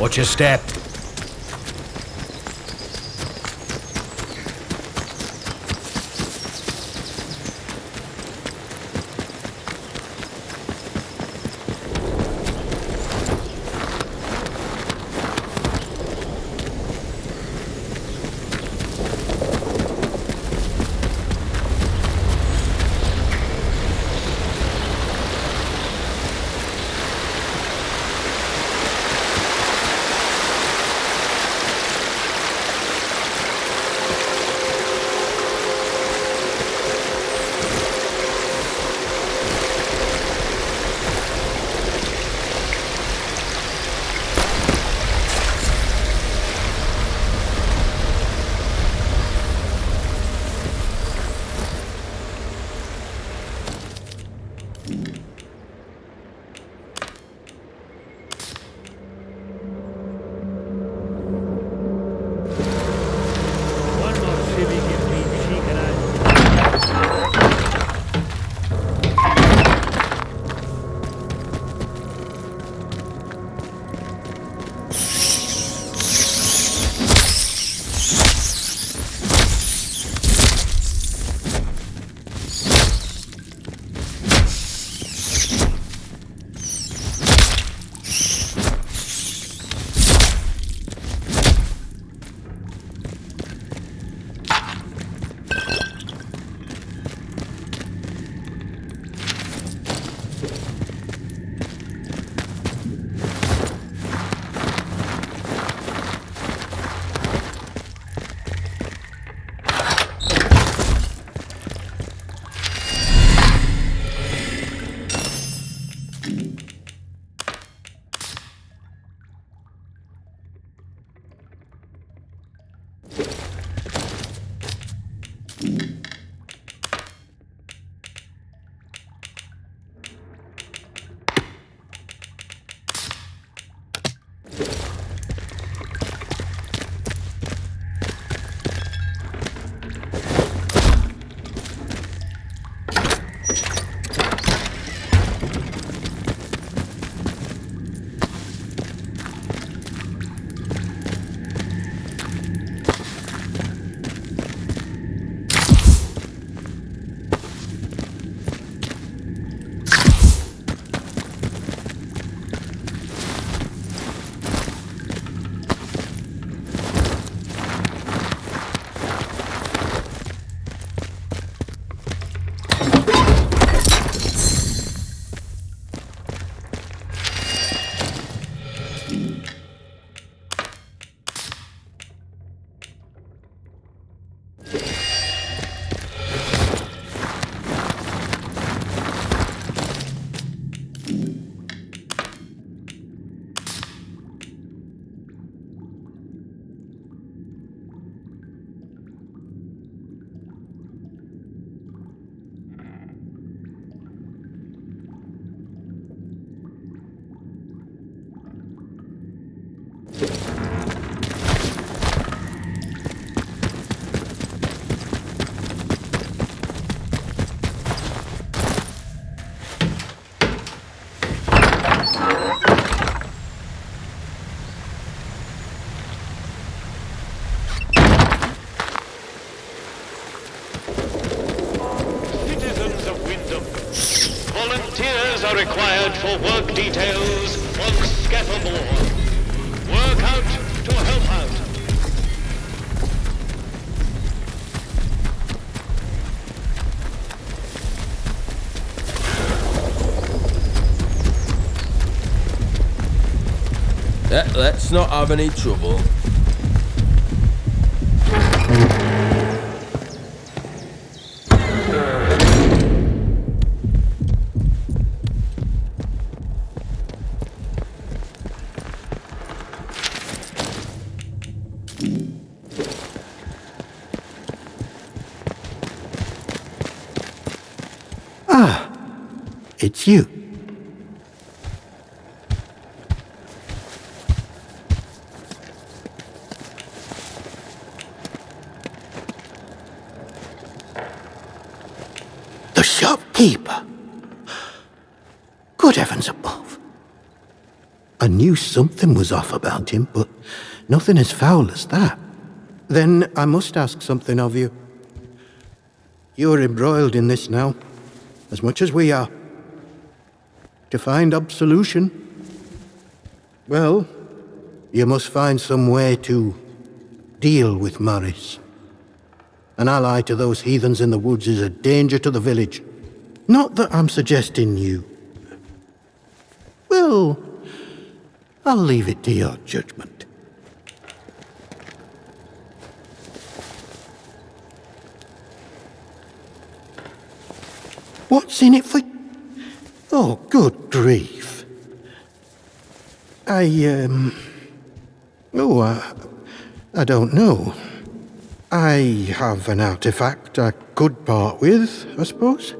Watch your step. Volunteers are required for work details on Scaffold. Work out to help out. Let's not have any trouble. Ah, it's you. The shopkeeper. Good heavens above. I knew something was off about him, but nothing as foul as that. Then I must ask something of you. You're embroiled in this now, as much as we are. To find absolution, well, you must find some way to deal with Morris. An ally to those heathens in the woods is a danger to the village. Not that I'm suggesting you... Well, I'll leave it to your judgment. What's in it for... Oh, good grief. I don't know. I have an artifact I could part with, I suppose.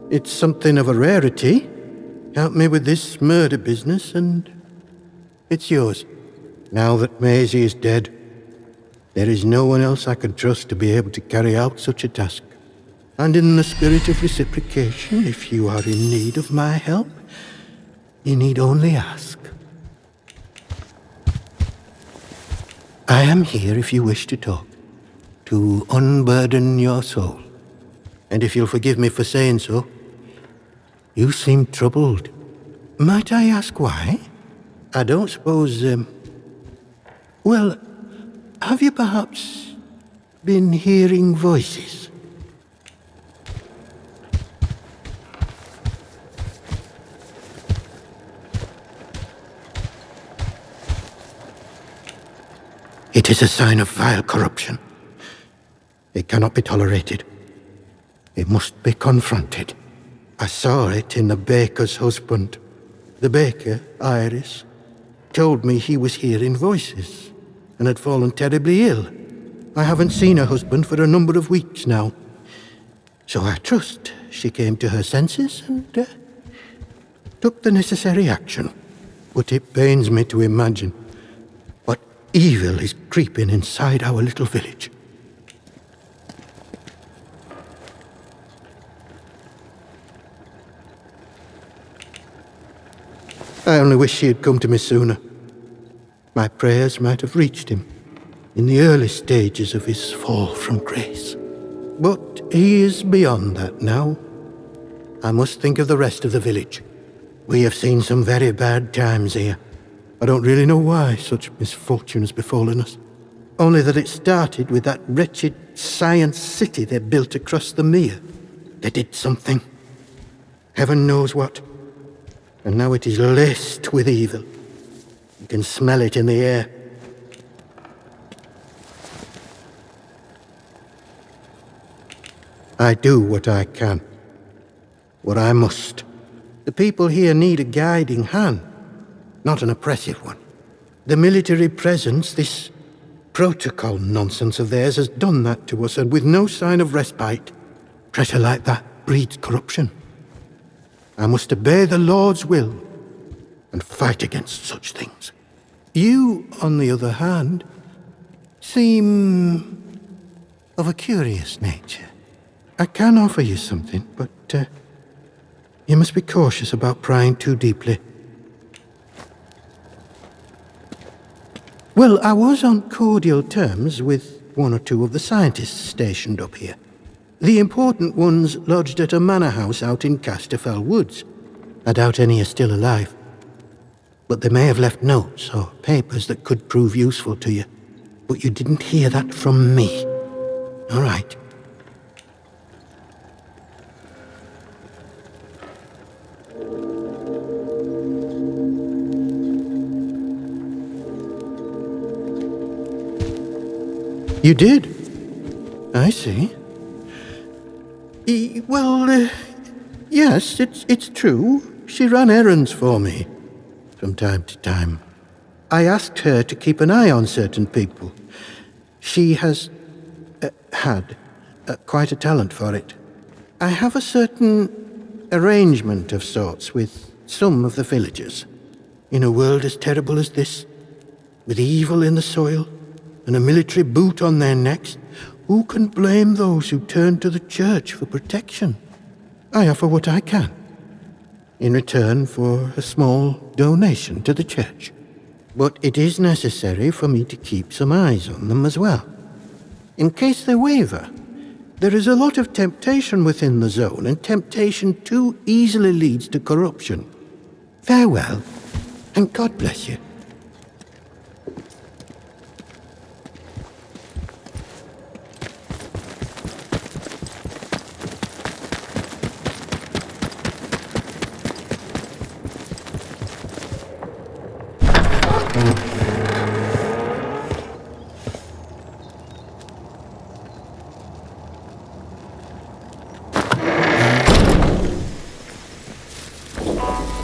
It's something of a rarity. Help me with this murder business, and it's yours. Now that Maisie is dead, there is no one else I can trust to be able to carry out such a task. And in the spirit of reciprocation, if you are in need of my help, you need only ask. I am here if you wish to talk, to unburden your soul. And if you'll forgive me for saying so, you seem troubled. Might I ask why? I don't suppose, well, have you perhaps been hearing voices? It is a sign of vile corruption. It cannot be tolerated. It must be confronted. I saw it in the baker's husband. The baker, Iris, told me he was hearing voices and had fallen terribly ill. I haven't seen her husband for a number of weeks now. So I trust she came to her senses and took the necessary action. But it pains me to imagine what evil is creeping inside our little village. I only wish she had come to me sooner. My prayers might have reached him in the early stages of his fall from grace. But he is beyond that now. I must think of the rest of the village. We have seen some very bad times here. I don't really know why such misfortune has befallen us. Only that it started with that wretched science city they built across the mere. They did something. Heaven knows what. And now it is laced with evil. You can smell it in the air. I do what I can. What I must. The people here need a guiding hand, not an oppressive one. The military presence, this protocol nonsense of theirs, has done that to us, and with no sign of respite. Pressure like that breeds corruption. I must obey the Lord's will and fight against such things. You, on the other hand, seem of a curious nature. I can offer you something, but you must be cautious about prying too deeply. Well, I was on cordial terms with one or two of the scientists stationed up here. The important ones lodged at a manor house out in Casterfell Woods. I doubt any are still alive. But they may have left notes or papers that could prove useful to you. But you didn't hear that from me. All right. You did? I see. Yes, it's true. She ran errands for me from time to time. I asked her to keep an eye on certain people. She has had quite a talent for it. I have a certain arrangement of sorts with some of the villagers. In a world as terrible as this, with evil in the soil and a military boot on their necks, who can blame those who turn to the church for protection? I offer what I can. in return for a small donation to the church. But it is necessary for me to keep some eyes on them as well. In case they waver, there is a lot of temptation within the zone, and temptation too easily leads to corruption. Farewell, and God bless you.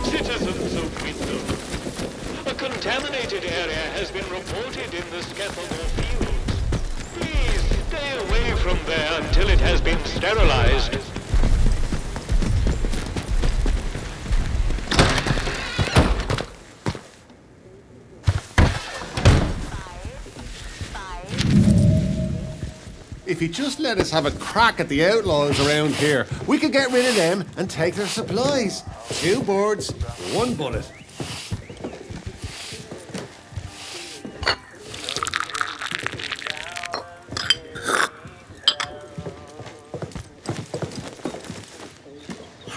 Citizens of Window, a contaminated area has been reported in the scavenging fields. Please stay away from there until it has been sterilized. If you just let us have a crack at the outlaws around here, we could get rid of them and take their supplies. 2 birds, 1 bullet.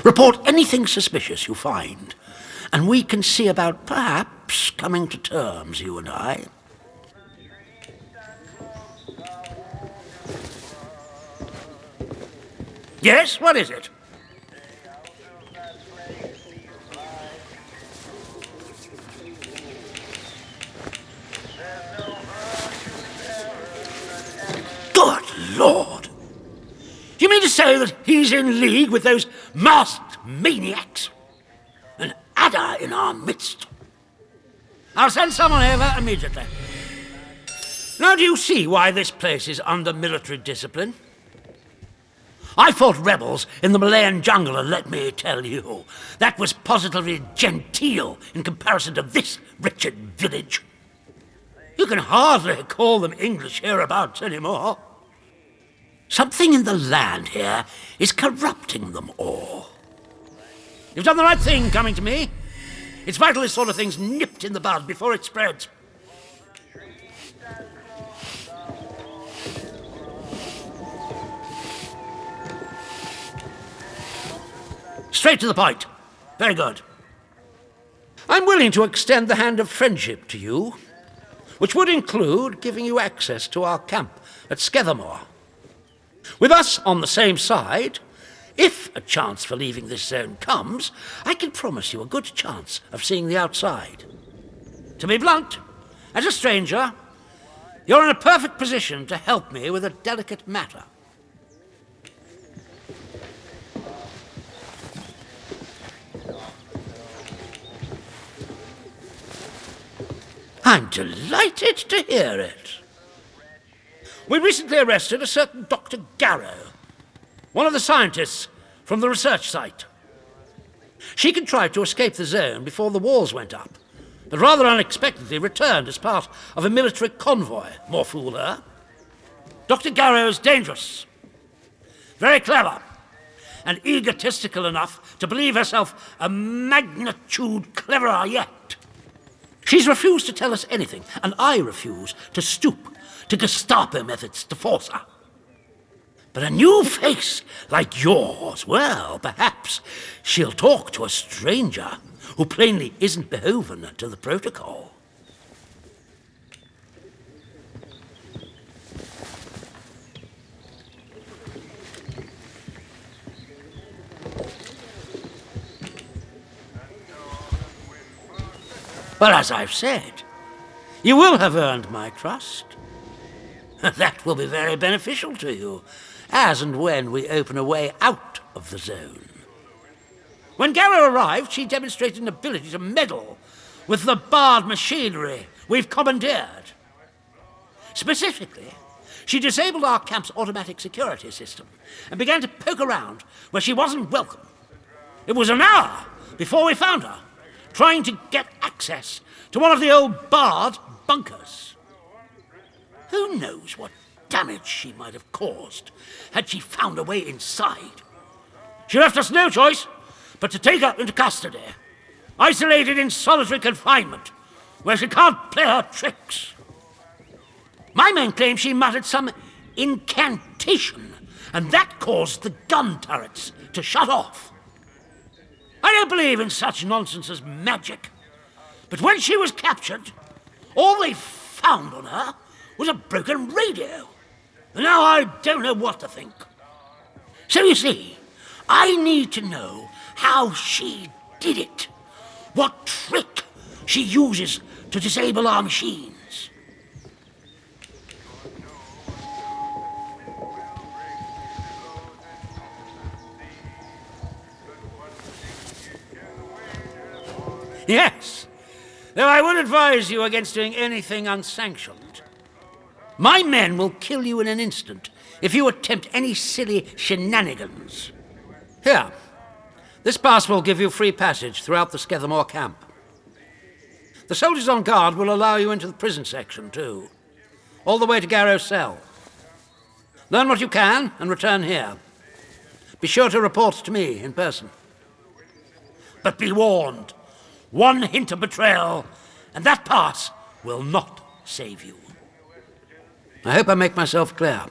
Report anything suspicious you find, and we can see about perhaps coming to terms, you and I. Yes, what is it? Good Lord! You mean to say that he's in league with those masked maniacs? An adder in our midst. I'll send someone over immediately. Now do you see why this place is under military discipline? I fought rebels in the Malayan jungle, and let me tell you, that was positively genteel in comparison to this wretched village. You can hardly call them English hereabouts anymore. Something in the land here is corrupting them all. You've done the right thing coming to me. It's vital this sort of thing's nipped in the bud before it spreads. Straight to the point. Very good. I'm willing to extend the hand of friendship to you, which would include giving you access to our camp at Scathamore. With us on the same side, if a chance for leaving this zone comes, I can promise you a good chance of seeing the outside. To be blunt, as a stranger, you're in a perfect position to help me with a delicate matter. I'm delighted to hear it. We recently arrested a certain Dr. Garrow, one of the scientists from the research site. She contrived to escape the zone before the walls went up, but rather unexpectedly returned as part of a military convoy. More fool her. Dr. Garrow's dangerous, very clever, and egotistical enough to believe herself a magnitude cleverer yet. She's refused to tell us anything, and I refuse to stoop to Gestapo methods to force her. But a new face like yours, well, perhaps she'll talk to a stranger who plainly isn't beholden to the protocol. Well, as I've said, you will have earned my trust. That will be very beneficial to you, as and when we open a way out of the zone. When Garrow arrived, she demonstrated an ability to meddle with the barred machinery we've commandeered. Specifically, she disabled our camp's automatic security system and began to poke around where she wasn't welcome. It was an hour before we found her, trying to get access to one of the old barred bunkers. Who knows what damage she might have caused had she found a way inside. She left us no choice but to take her into custody, isolated in solitary confinement, where she can't play her tricks. My men claim she muttered some incantation, and that caused the gun turrets to shut off. I don't believe in such nonsense as magic, but when she was captured, all they found on her was a broken radio. And now I don't know what to think. So you see, I need to know how she did it. What trick she uses to disable our machines. Yes, though I would advise you against doing anything unsanctioned. My men will kill you in an instant if you attempt any silly shenanigans. Here, this pass will give you free passage throughout the Skethamore camp. The soldiers on guard will allow you into the prison section, too, all the way to Garrow's cell. Learn what you can and return here. Be sure to report to me in person. But be warned. One hint of betrayal, and that pass will not save you. I hope I make myself clear.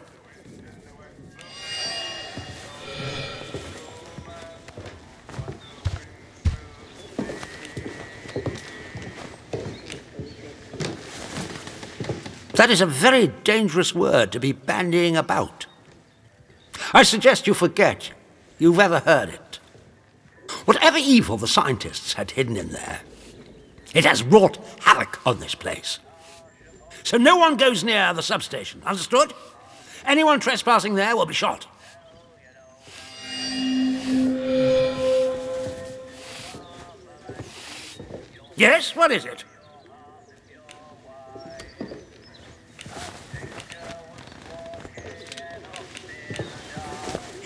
That is a very dangerous word to be bandying about. I suggest you forget you've ever heard it. Whatever evil the scientists had hidden in there, it has wrought havoc on this place. So no one goes near the substation, understood? Anyone trespassing there will be shot. Yes, what is it?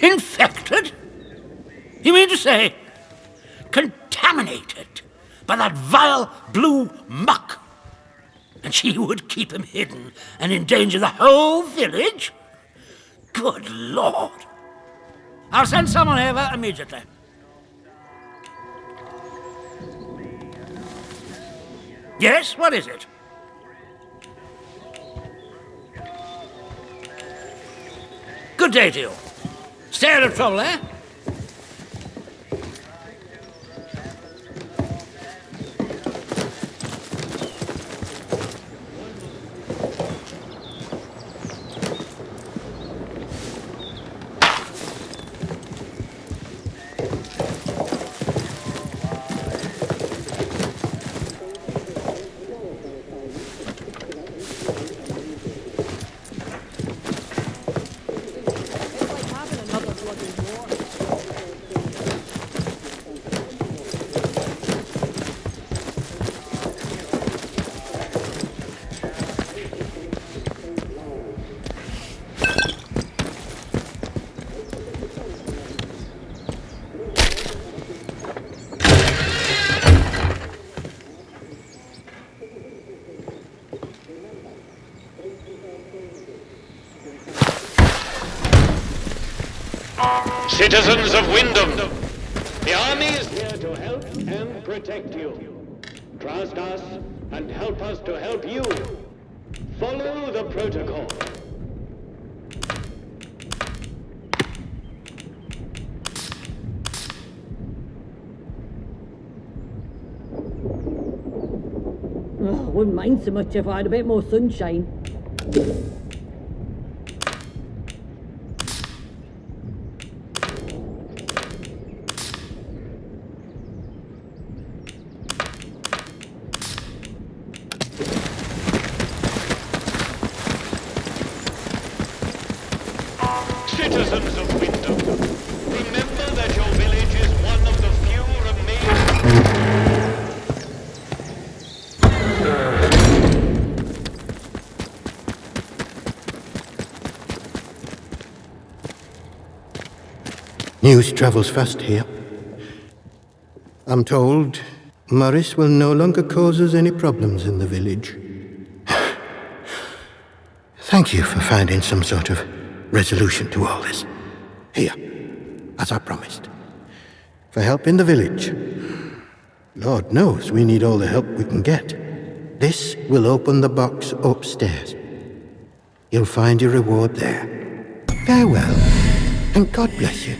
Infected? You mean to say contaminated by that vile blue muck? And she would keep him hidden and endanger the whole village? Good Lord. I'll send someone over immediately. Yes, what is it? Good day to you. Stay out of trouble, eh? Citizens of Wyndham, the army is here to help and protect you. Trust us and help us to help you. Follow the protocol. Oh, I wouldn't mind so much if I had a bit more sunshine. Citizens of Wyndham, remember that your village is one of the few News travels fast here. I'm told Morris will no longer cause us any problems in the village. Thank you for finding some sort of resolution to all this. Here, as I promised. For help in the village. Lord knows we need all the help we can get. This will open the box upstairs. You'll find your reward there. Farewell, and God bless you.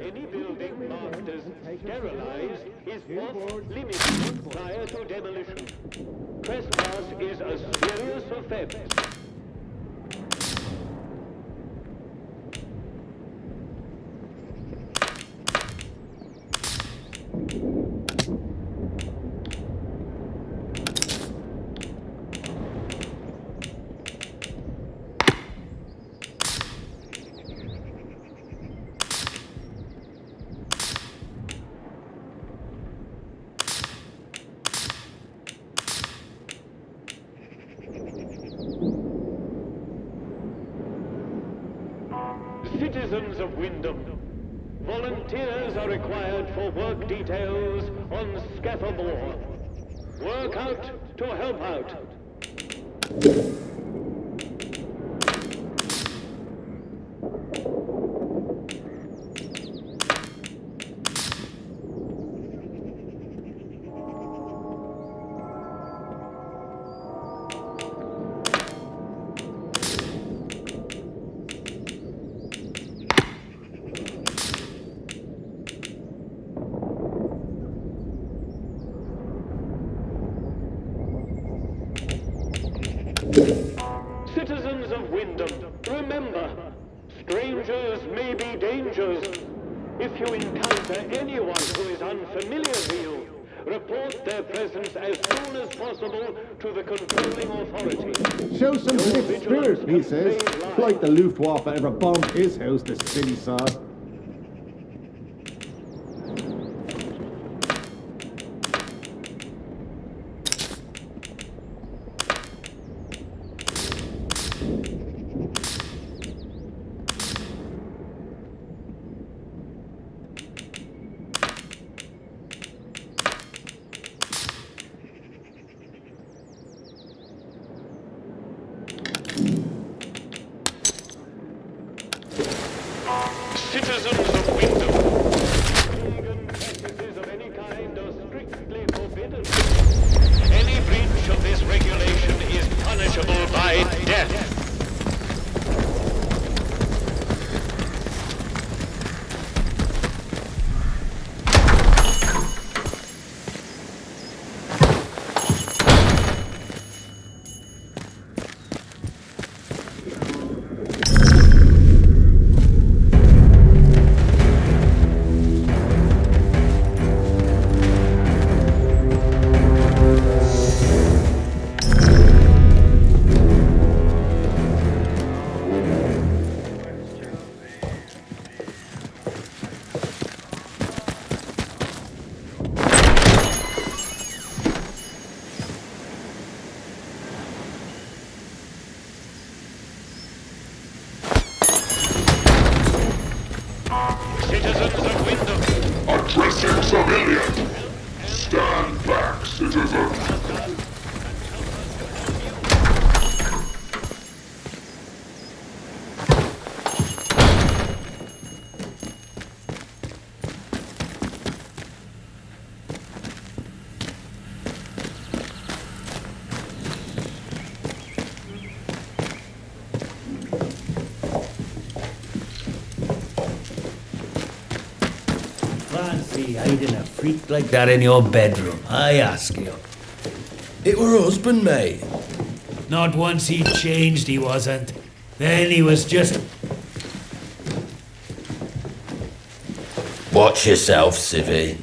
Any building marked as sterilized is off limits prior to demolition. Trespass is a serious offense. Citizens of Wyndham, volunteers are required for work details on scaffold. Work out to help out. Citizens of Wyndham, remember, strangers may be dangers. If you encounter anyone who is unfamiliar to you, report their presence as soon as possible to the controlling authority. Show some spirit, he says. Like the Luftwaffe ever bombed his house, the silly sod. Citizens of Wyndham, pagan practices of any kind are strictly forbidden. Any breach of this regulation is punishable by death. Citizens of Wyndham, Addressing civilians! Stand back, citizens! Fancy hiding a freak like that in your bedroom, I ask you. It were husband, mate. Not once he changed, he wasn't. Then he was just... Watch yourself, Civvy.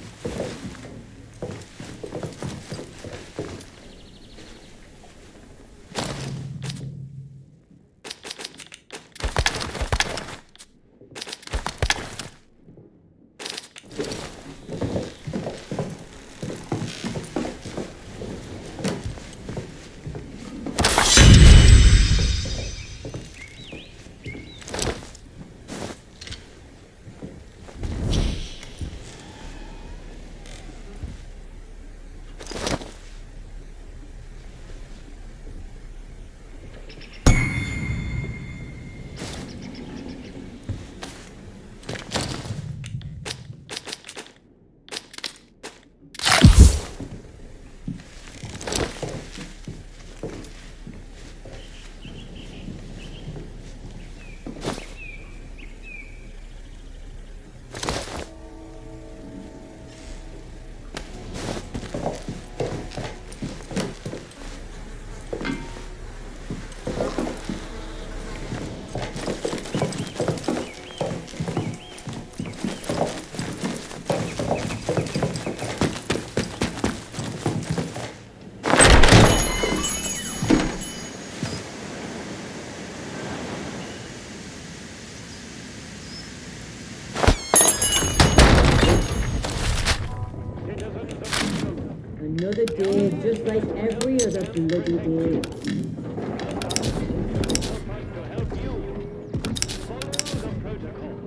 Another day, just like every other bloody day. To help you, follow the protocol.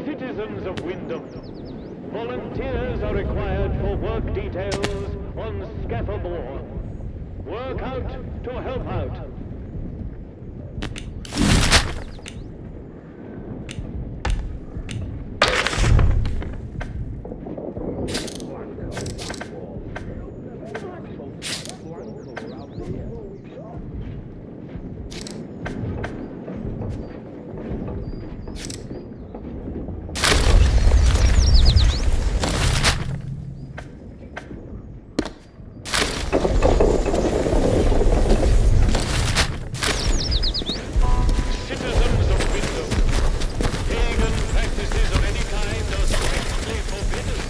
Citizens of Wyndham, volunteers are required for work details on scaffold. Work out to help out. Citizens of Wyndham, pagan practices of any kind are strictly forbidden.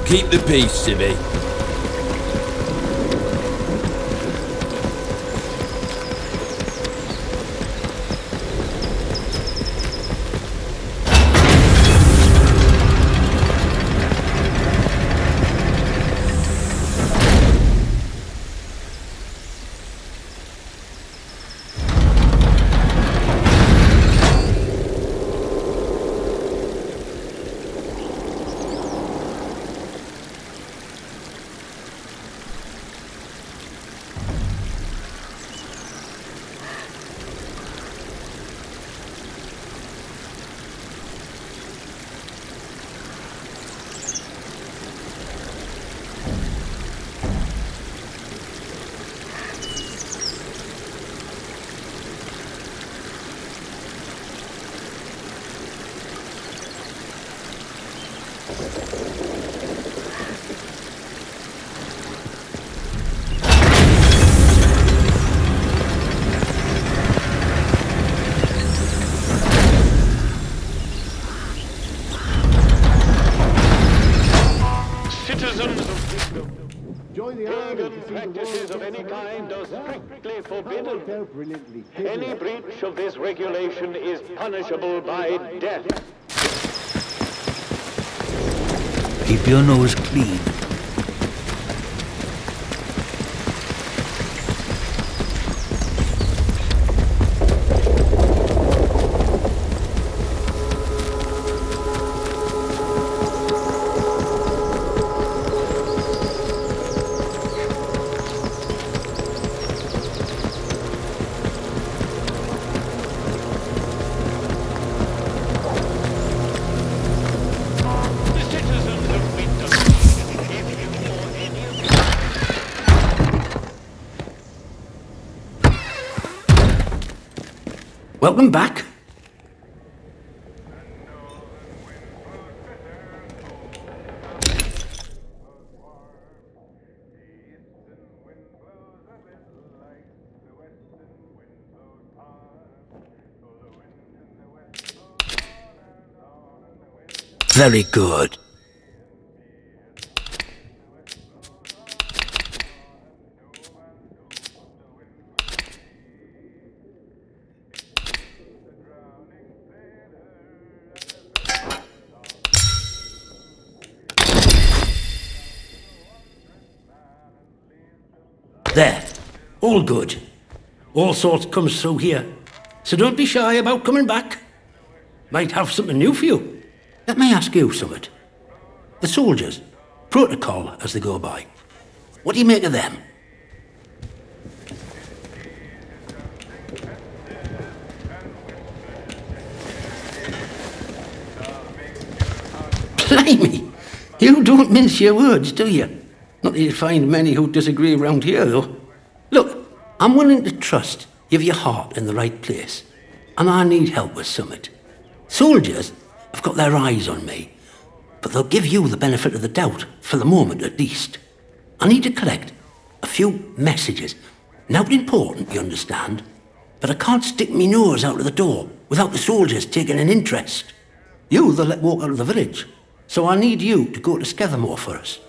Keep the peace, Civvy. practices of any kind are strictly forbidden. Any breach of this regulation is punishable by death. Keep your nose clean. Welcome back. Very good. There. All good. All sorts comes through here. So don't be shy about coming back. Might have something new for you. Let me ask you something. The soldiers, protocol as they go by. What do you make of them? Blimey! You don't mince your words, do you? Not that you'd find many who disagree around here, though. Look, I'm willing to trust you've your heart in the right place, and I need help with summit. Soldiers have got their eyes on me, but they'll give you the benefit of the doubt, for the moment at least. I need to collect a few messages. Not important, you understand, but I can't stick me nose out of the door without the soldiers taking an interest. You they'll let walk out of the village, so I need you to go to Scathamore for us.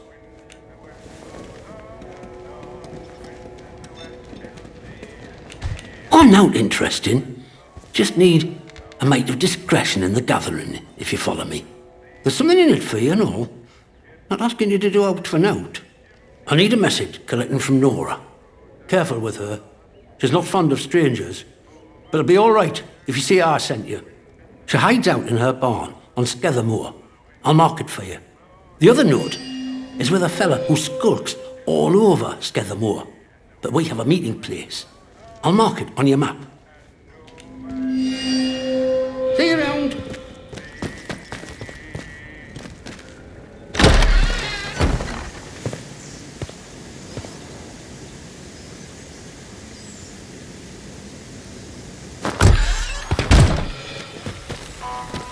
I'm not interesting. Just need a mite of discretion in the gathering, if you follow me. There's something in it for you and all. Not asking you to do out for nout. I need a message collecting from Nora. Careful with her. She's not fond of strangers. But it'll be all right if you see I sent you. She hides out in her barn on Scathamore. I'll mark it for you. The other note is with a fella who skulks all over Scathamore. But we have a meeting place. I'll mark it on your map. See you around.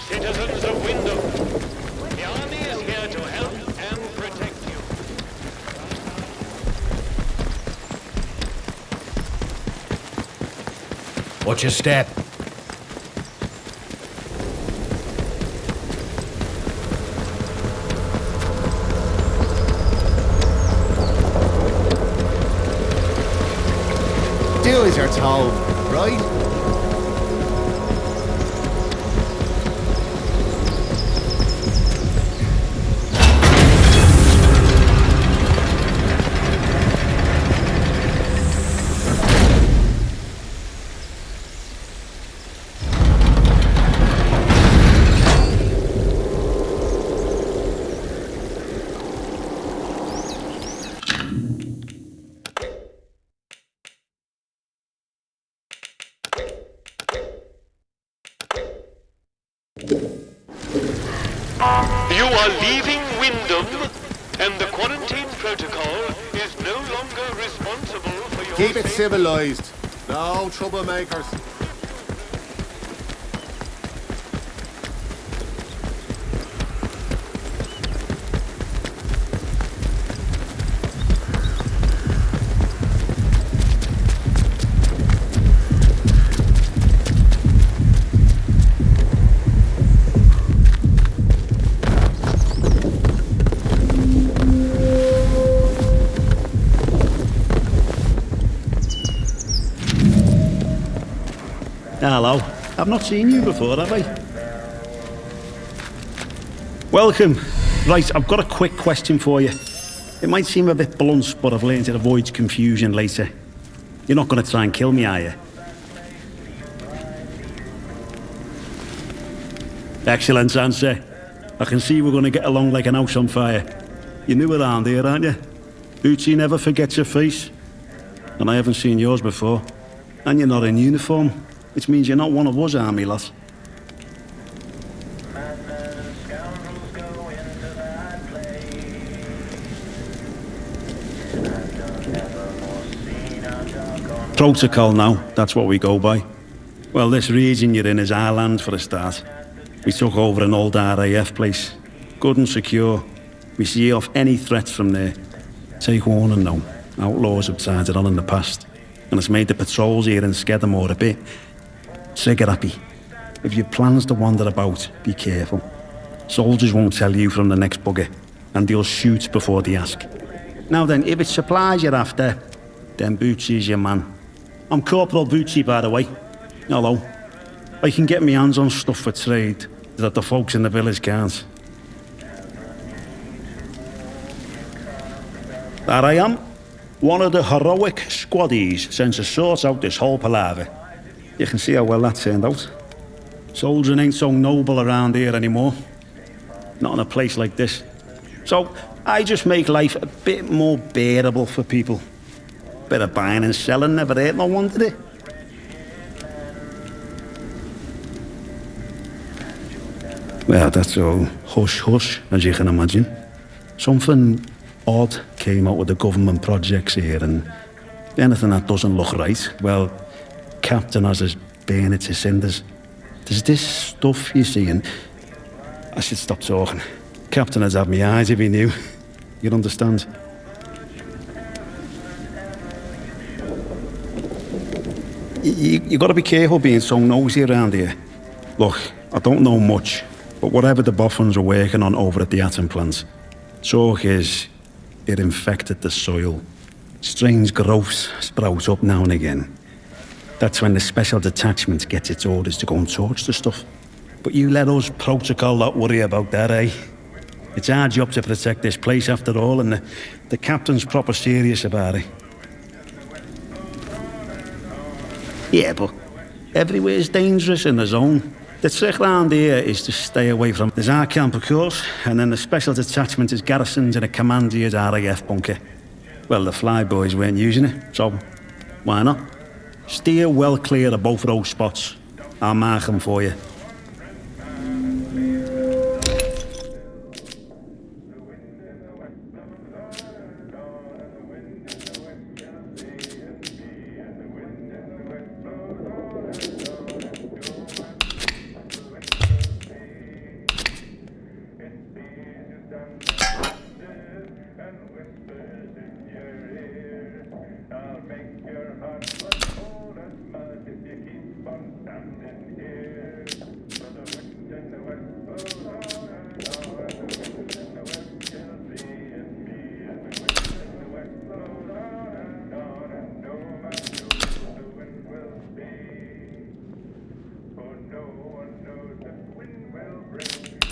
Citizens of Wyndham, the army is here to help and protect you. Watch your step. Do as you're told, right? You are leaving Wyndham, and the quarantine protocol is no longer responsible for your Keep it safety. civilized. No troublemakers. Hello. I've not seen you before, have I? Welcome. Right, I've got a quick question for you. It might seem a bit blunt, but I've learned to avoid confusion later. You're not going to try and kill me, are you? Excellent answer. I can see we're going to get along like an house on fire. You're new around here, aren't you? Bootsy never forgets your face. And I haven't seen yours before. And you're not in uniform, which means you're not one of us army lads. Protocol now, that's what we go by. Well, this region you're in is our land for a start. We took over an old RAF place. Good and secure. We see off any threats from there. Take warning now. Outlaws have tried it on in the past. And it's made the patrols here in Skedamore a bit trigger happy. If you've plans to wander about, be careful. Soldiers won't tell you from the next bugger. And they'll shoot before they ask. Now then, if it's supplies you're after, then Bootsy's your man. I'm Corporal Bootsy, by the way. Hello. I can get my hands on stuff for trade that the folks in the village can't. There I am. One of the heroic squaddies sent to sort out this whole palaver. You can see how well that turned out. Soldiering ain't so noble around here anymore. Not in a place like this. So I just make life a bit more bearable for people. Bit of buying and selling never hurt no one, did it? Well, that's all hush-hush, as you can imagine. Something odd came out with the government projects here, and anything that doesn't look right, well, Captain has us burn it to cinders. There's this stuff you see, and I should stop talking. Captain has had me eyes if he knew. You'd understand. You got to be careful being so nosy around here. Look, I don't know much, but whatever the boffins are working on over at the atom plant, talk is it infected the soil. Strange growths sprout up now and again. That's when the special detachment gets its orders to go and torch the stuff. But you let us protocol not worry about that, eh? It's our job to protect this place after all, and the captain's proper serious about it. Yeah, but everywhere's dangerous in the zone. The trick round here is to stay away from... There's our camp, of course, and then the special detachment is garrisoned in a commandier's RAF bunker. Well, the flyboys weren't using it, so why not? Steer well clear of both of those spots. I'll mark them for you.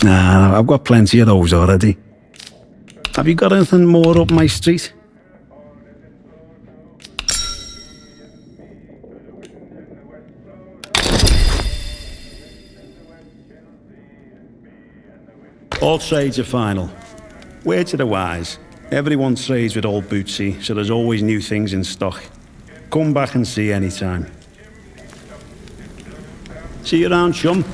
Nah, I've got plenty of those already. Have you got anything more up my street? All trades are final. Word to the wise. Everyone trades with old Bootsy, so there's always new things in stock. Come back and see anytime. See you around, chum.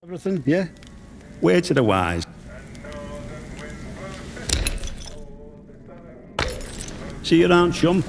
Everything, yeah? Word to the wise. See you around, chum.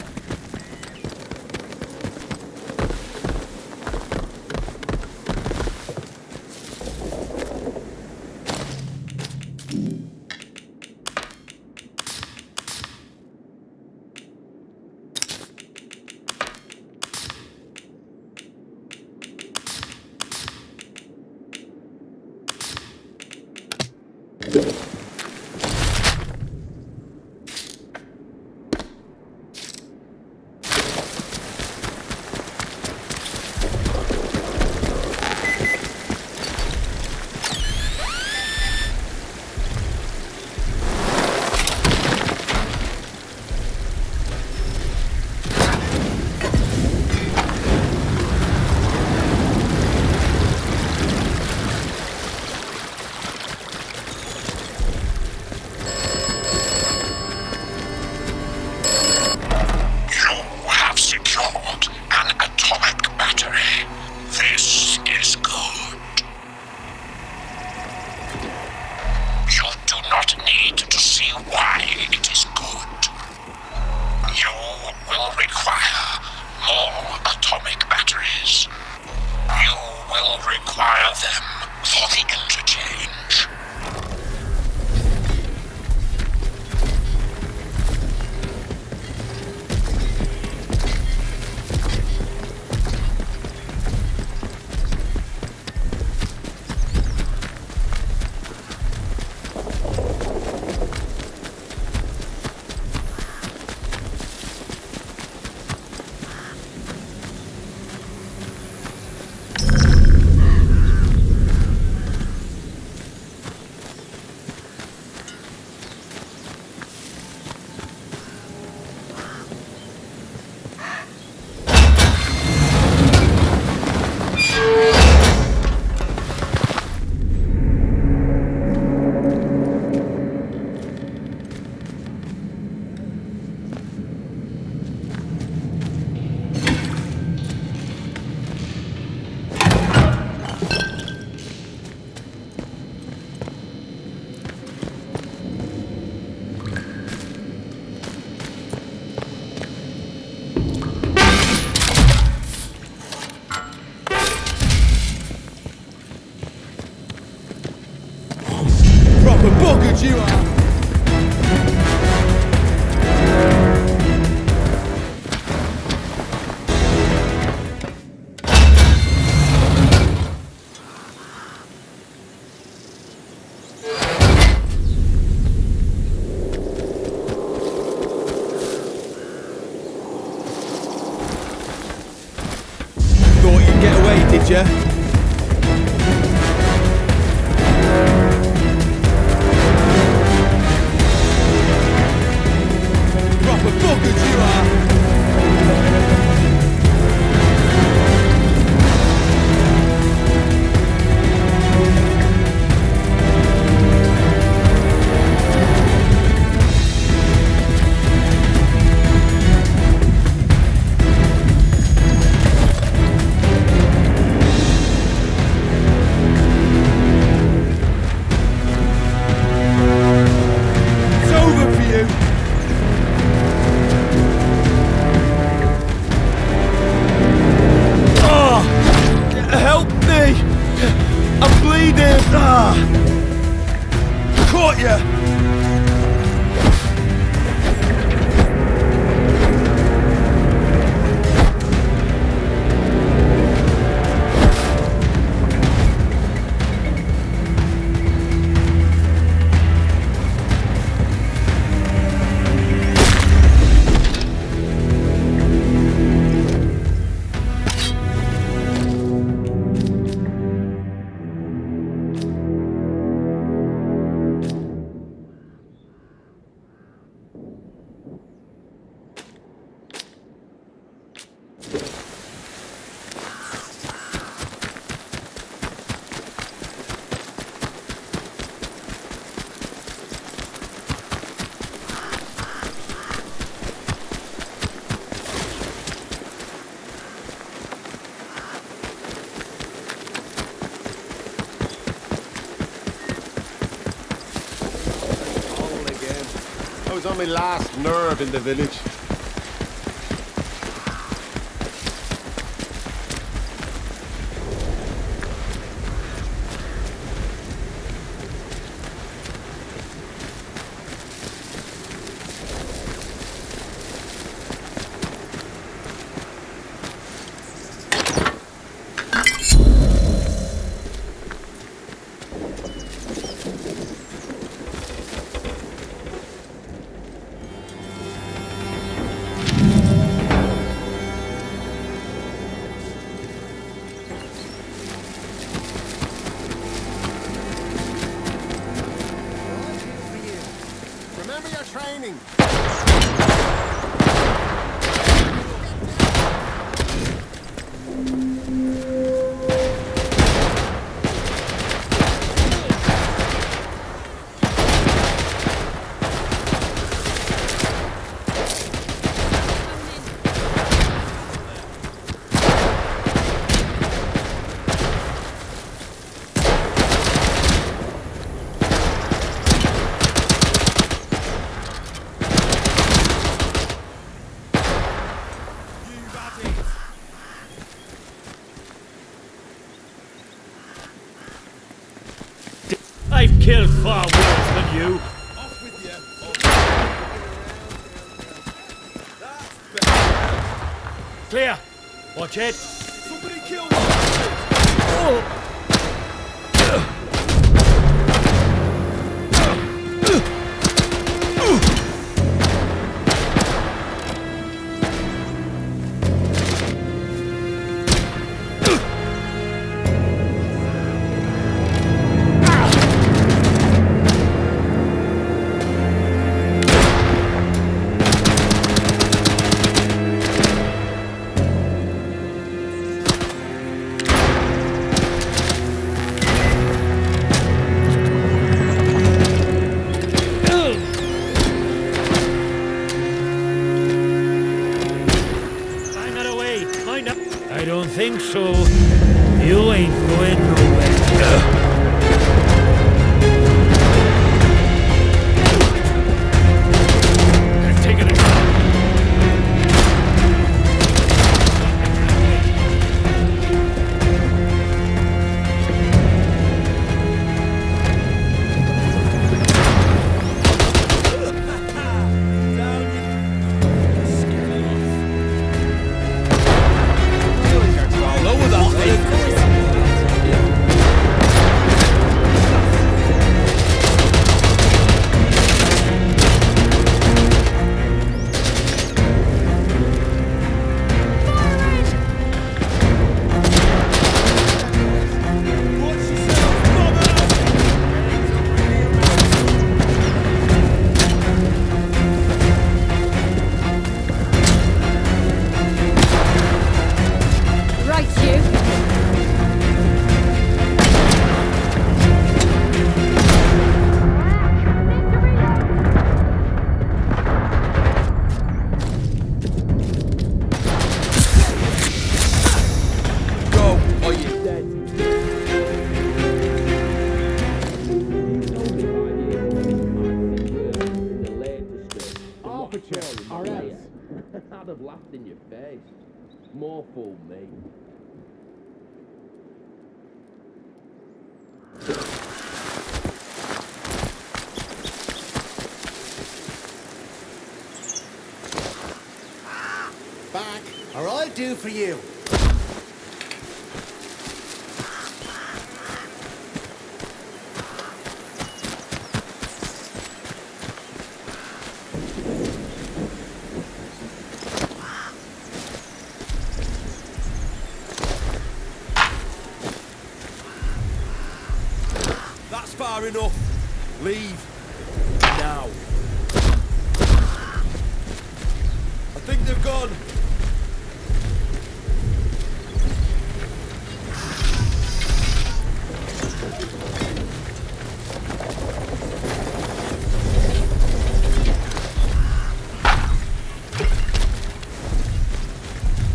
Buggers you are! Thought you'd get away, did ya? was on my last nerve in the village. Remember your training. I've killed far worse than you. Off with you. Clear. Watch it. Somebody kill I don't think so. You ain't going nowhere. I'd have laughed in your face. More fool me. Back, or I'll do for you. That's far enough. Leave. Now. I think they've gone.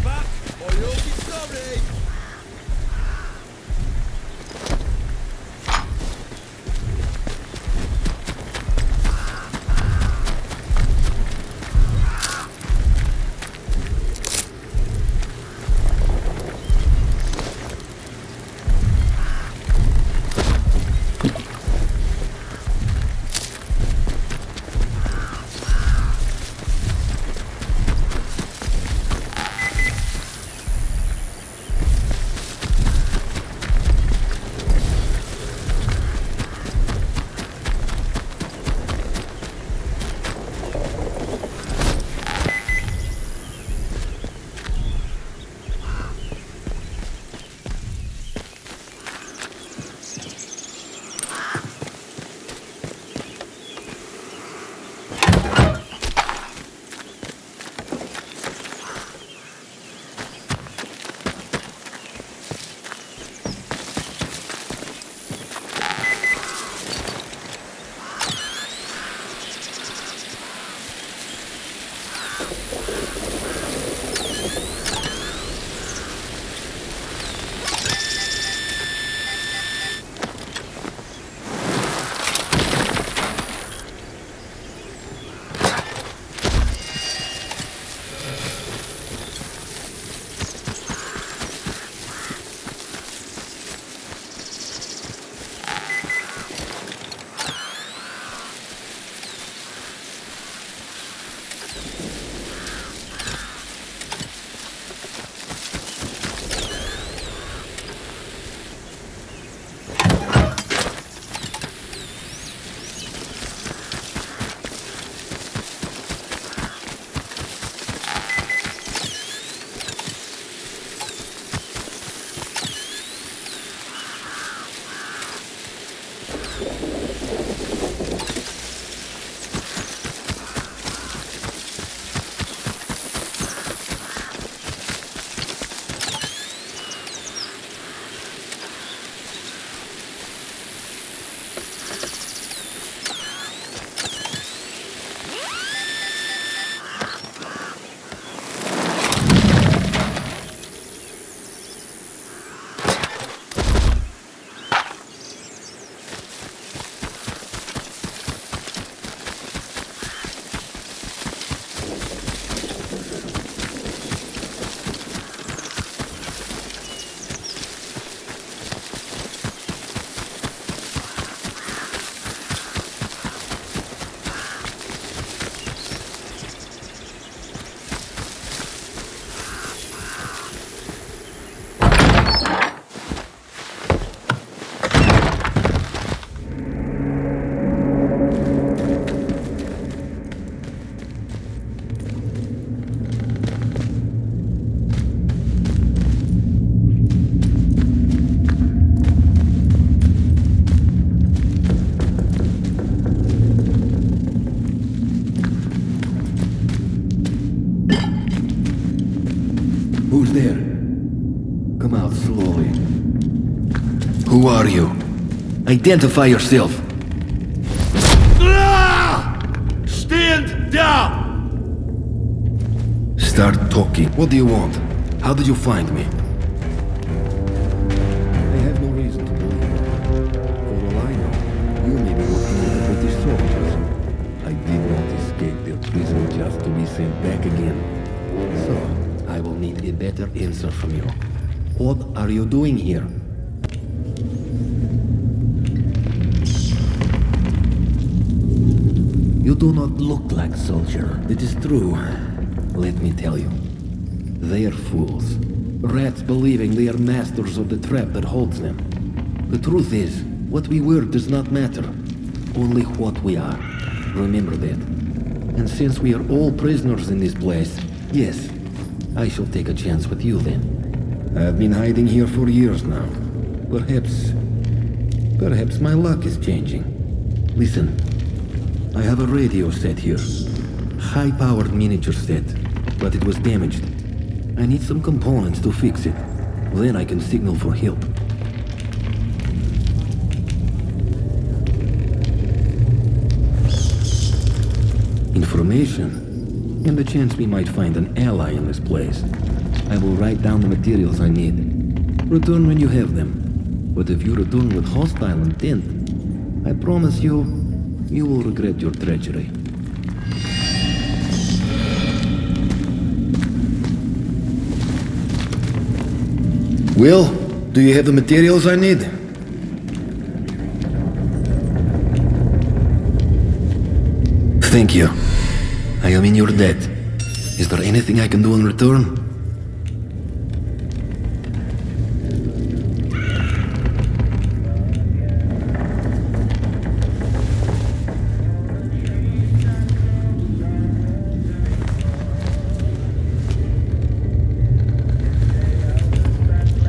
Back, or you'll be sorry. Who's there? Come out slowly. Who are you? Identify yourself. Stand down! Start talking. What do you want? How did you find me? I have no reason to believe it. For all I know, you may be working with the British soldiers. I did not escape their prison just to be sent back again. So, I will need a better answer from you. What are you doing here? You do not look like soldier. It is true. Let me tell you. They are fools. Rats believing they are masters of the trap that holds them. The truth is, what we were does not matter. Only what we are. Remember that. And since we are all prisoners in this place, yes, I shall take a chance with you then. I've been hiding here for years now. Perhaps my luck is changing. Listen, I have a radio set here. High-powered miniature set, but it was damaged. I need some components to fix it. Then I can signal for help. Information, and the chance we might find an ally in this place. I will write down the materials I need. Return when you have them. But if you return with hostile intent, I promise you will regret your treachery. Will, do you have the materials I need? Thank you. I am in your debt. Is there anything I can do in return?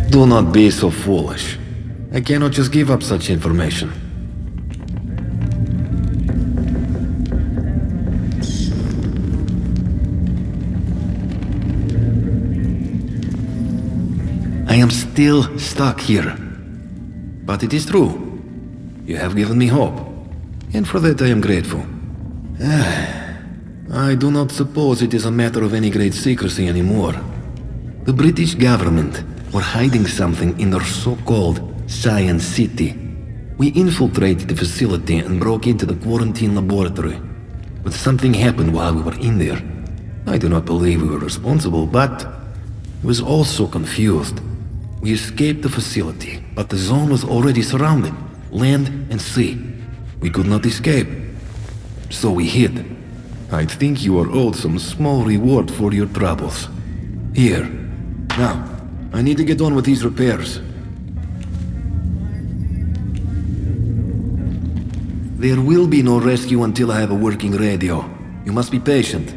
Do not be so foolish. I cannot just give up such information. I am still stuck here. But it is true. You have given me hope. And for that I am grateful. I do not suppose it is a matter of any great secrecy anymore. The British government were hiding something in their so-called Science City. We infiltrated the facility and broke into the quarantine laboratory. But something happened while we were in there. I do not believe we were responsible, but I was also confused. We escaped the facility, but the zone was already surrounded, land and sea. We could not escape. So we hid. I think you are owed some small reward for your troubles. Here. Now, I need to get on with these repairs. There will be no rescue until I have a working radio. You must be patient.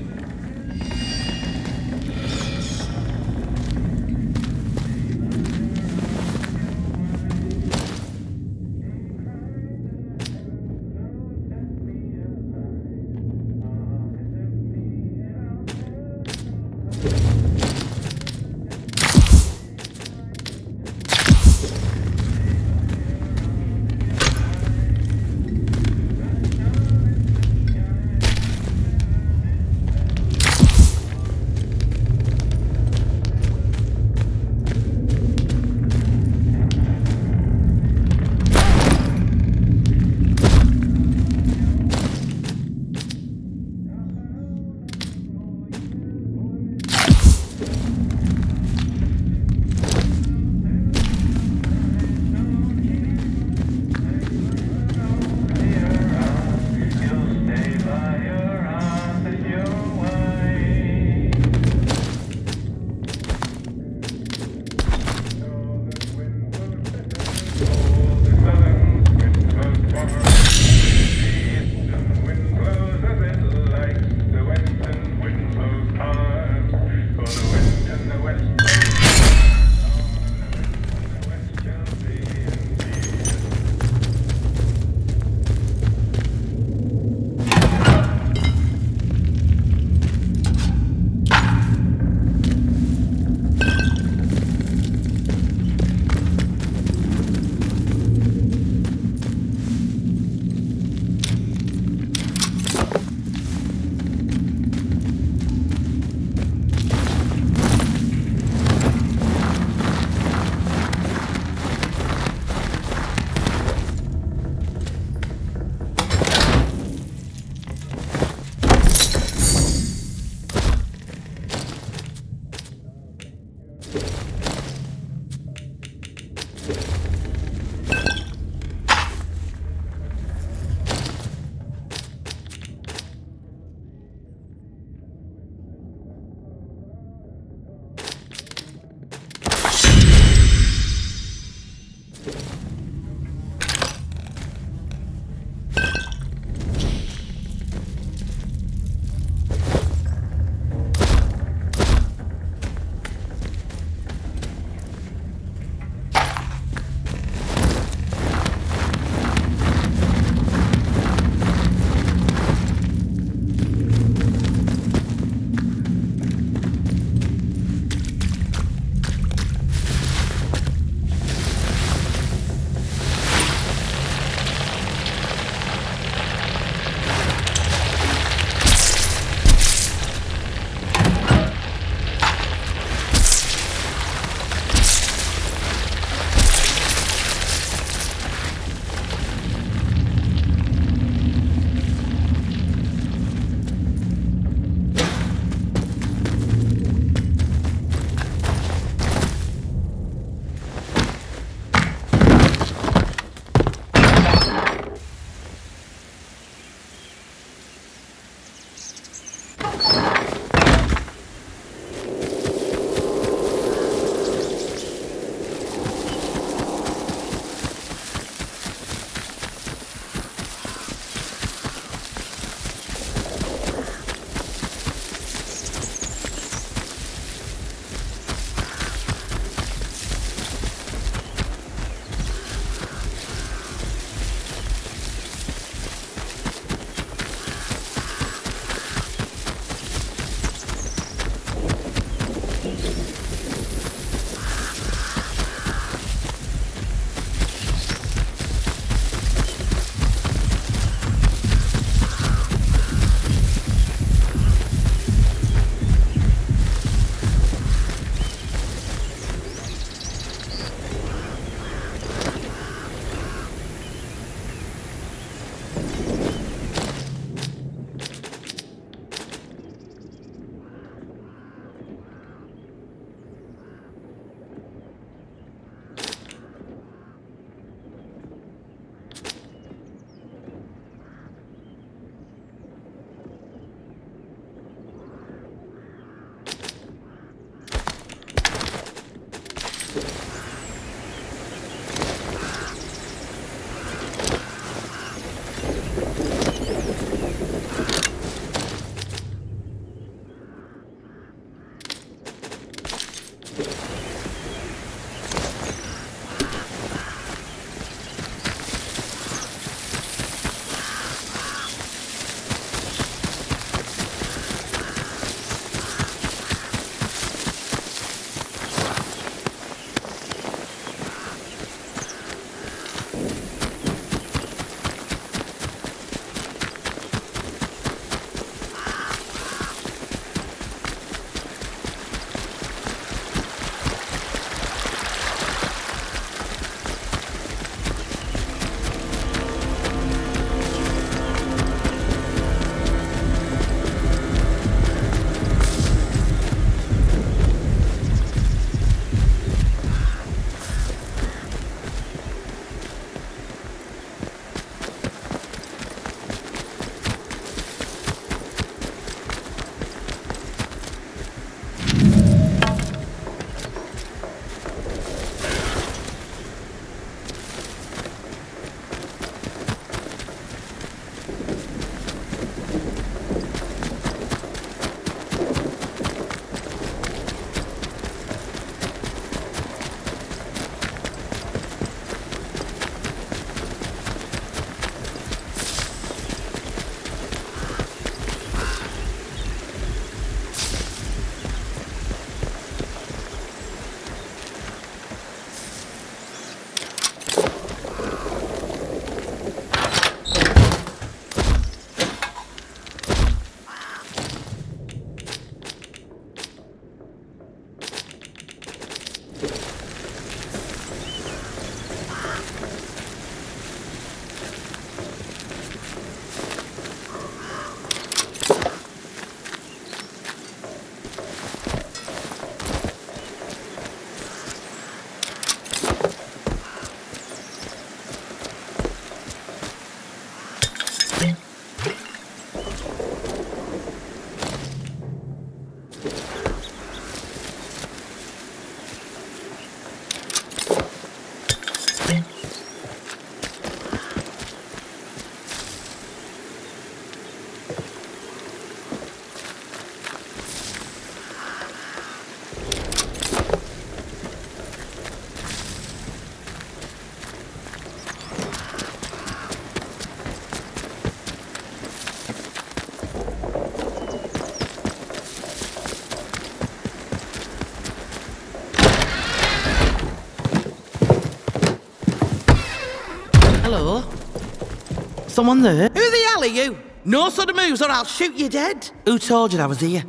Someone there? Who the hell are you? No sort of moves or I'll shoot you dead. Who told you I was here?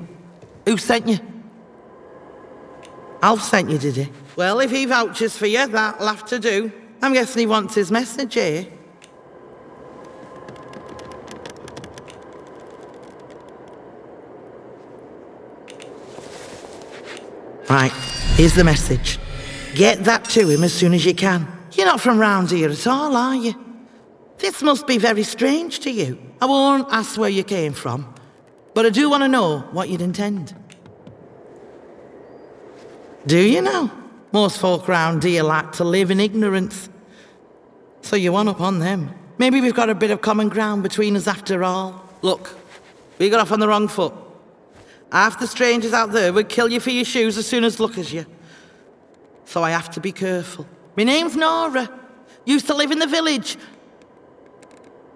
Who sent you? Alf sent you, did he? Well, if he vouches for you, that'll have to do. I'm guessing he wants his message here. Right, here's the message. Get that to him as soon as you can. You're not from round here at all, are you? This must be very strange to you. I won't ask where you came from, but I do want to know what you'd intend. Do you know? Most folk round here like to live in ignorance. So you one up on them. Maybe we've got a bit of common ground between us after all. Look, we got off on the wrong foot. Half the strangers out there would kill you for your shoes as soon as look as you. So I have to be careful. My name's Nora. Used to live in the village.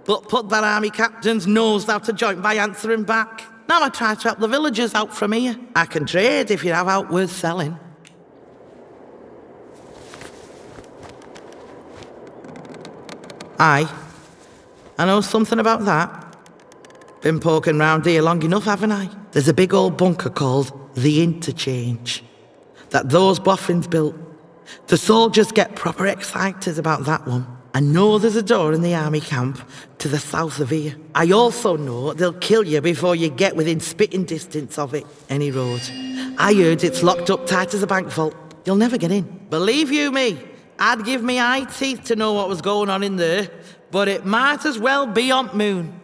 But put that army captain's nose out of joint by answering back. Now I try to help the villagers out from here. I can trade if you have out worth selling. Aye, I know something about that. Been poking round here long enough, haven't I? There's a big old bunker called the Interchange that those boffins built. The soldiers get proper excited about that one. I know there's a door in the army camp to the south of here. I also know they'll kill you before you get within spitting distance of it, any road. I heard it's locked up tight as a bank vault. You'll never get in. Believe you me, I'd give me eye teeth to know what was going on in there, but it might as well be on moon.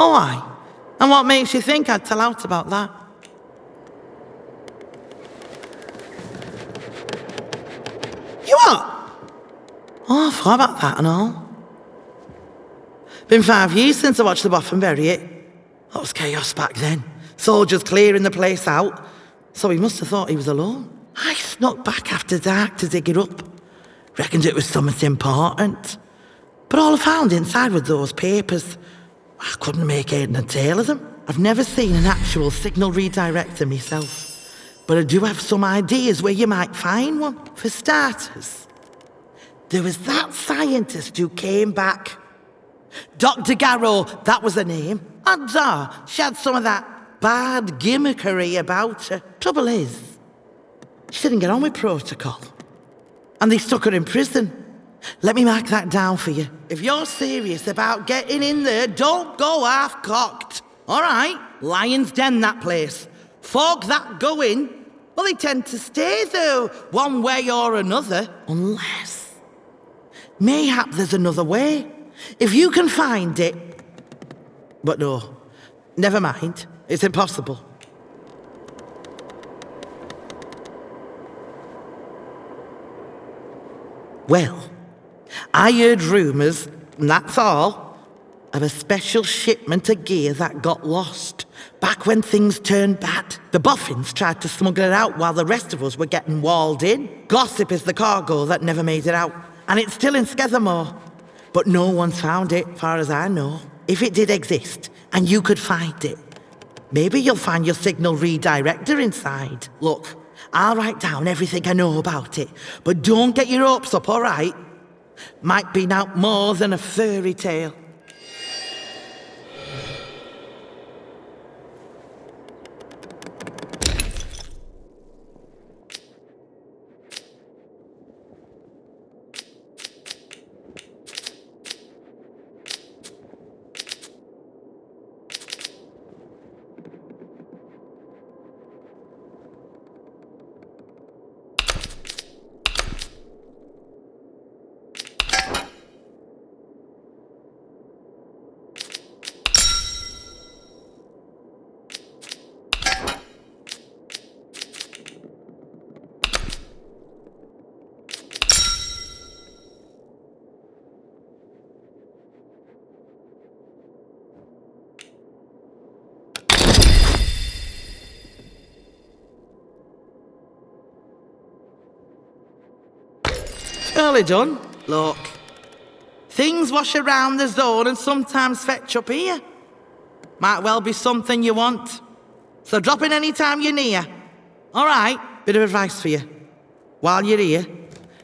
Oh, aye. And what makes you think I'd tell out about that? You what? Oh, I forgot about that and all. Been 5 years since I watched the boffin bury it. That was chaos back then. Soldiers clearing the place out. So he must have thought he was alone. I snuck back after dark to dig it up. Reckoned it was something important. But all I found inside were those papers. I couldn't make head and tail of them. I've never seen an actual signal redirector myself, but I do have some ideas where you might find one. For starters, there was that scientist who came back. Dr. Garrow, that was her name. Odds are she had some of that bad gimmickry about her. Trouble is, she didn't get on with protocol, and they stuck her in prison. Let me mark that down for you. If you're serious about getting in there, don't go half-cocked. All right? Lion's Den, that place. Folk that go in, well, they tend to stay there one way or another. Unless, mayhap there's another way. If you can find it. But no, never mind. It's impossible. Well, I heard rumours, and that's all, of a special shipment of gear that got lost. Back when things turned bad, the boffins tried to smuggle it out while the rest of us were getting walled in. Gossip is the cargo that never made it out, and it's still in Skethermore. But no one's found it, far as I know. If it did exist, and you could find it, maybe you'll find your signal redirector inside. Look, I'll write down everything I know about it, but don't get your hopes up, all right? Might be now more than a fairy tale. Early done. Look, things wash around the zone and sometimes fetch up here. Might well be something you want. So drop in any time you're near. All right, bit of advice for you. While you're here,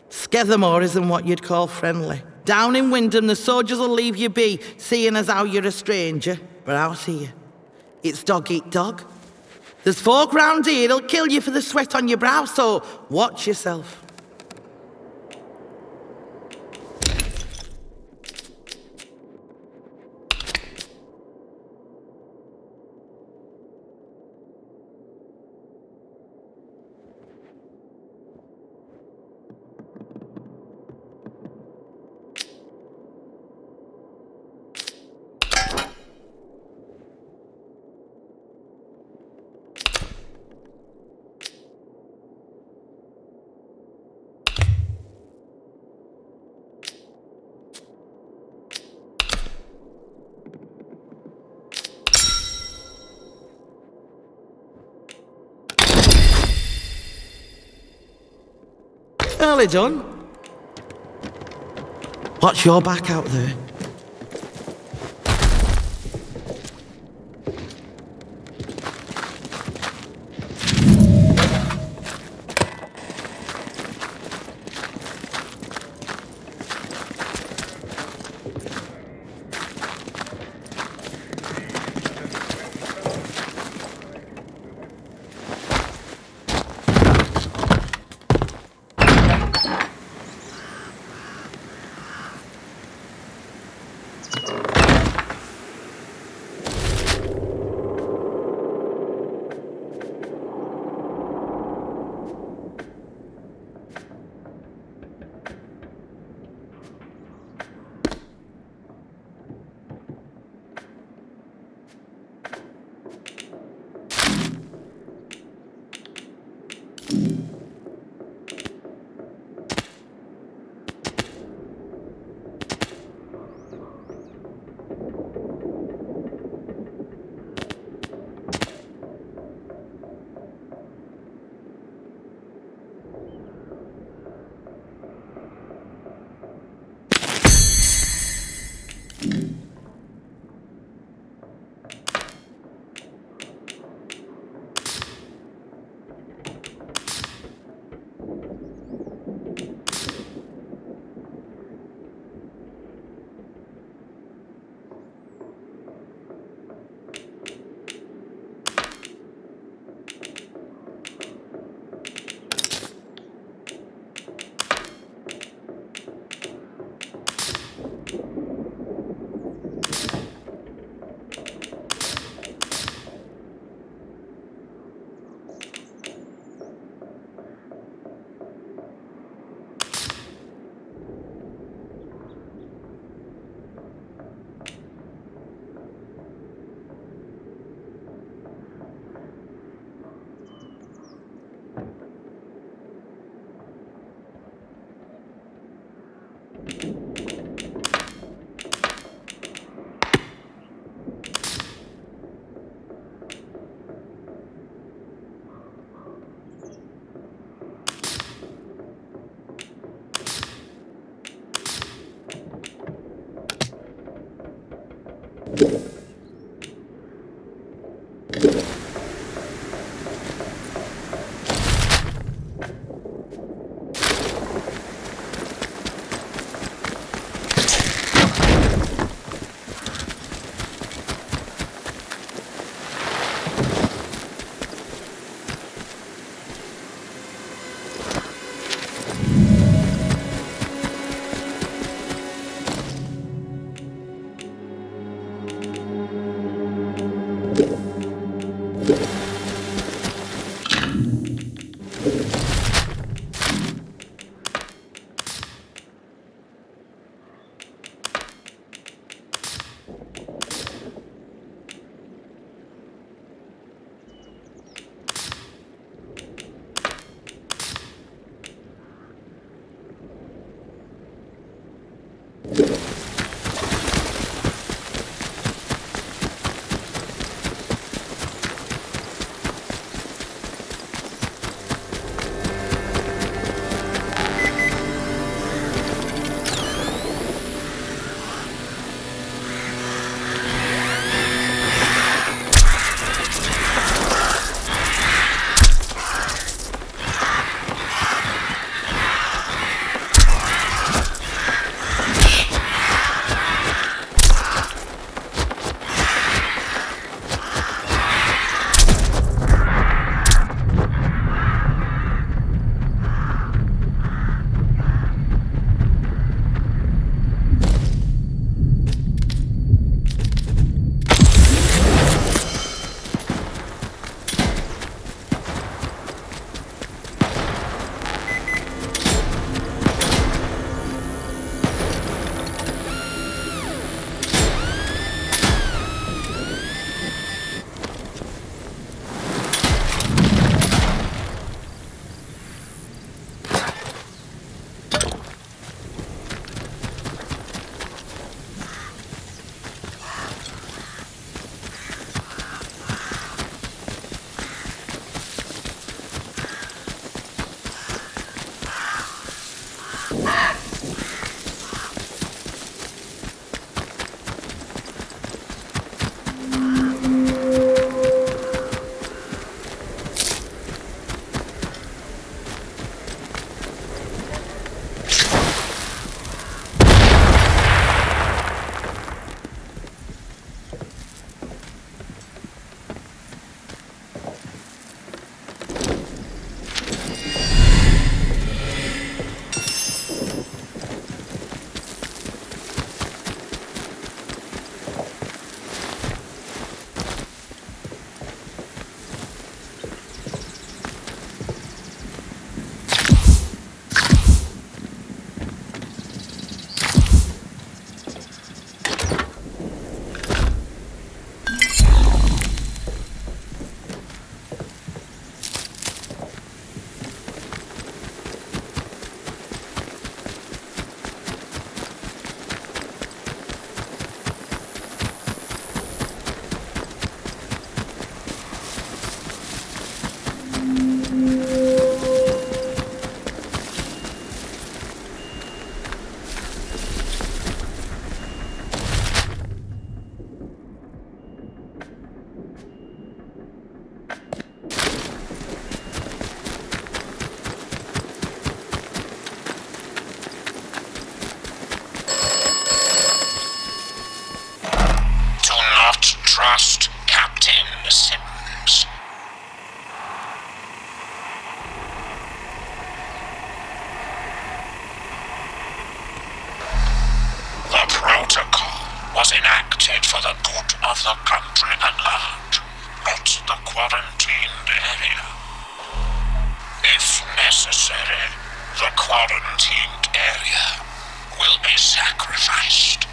Skethamore isn't what you'd call friendly. Down in Wyndham, the soldiers will leave you be, seeing as how you're a stranger. But out here, it's dog eat dog. There's folk round here that'll kill you for the sweat on your brow, so watch yourself. Early done. Watch your back out there. created for the good of the country at large, not the quarantined area. If necessary, the quarantined area will be sacrificed.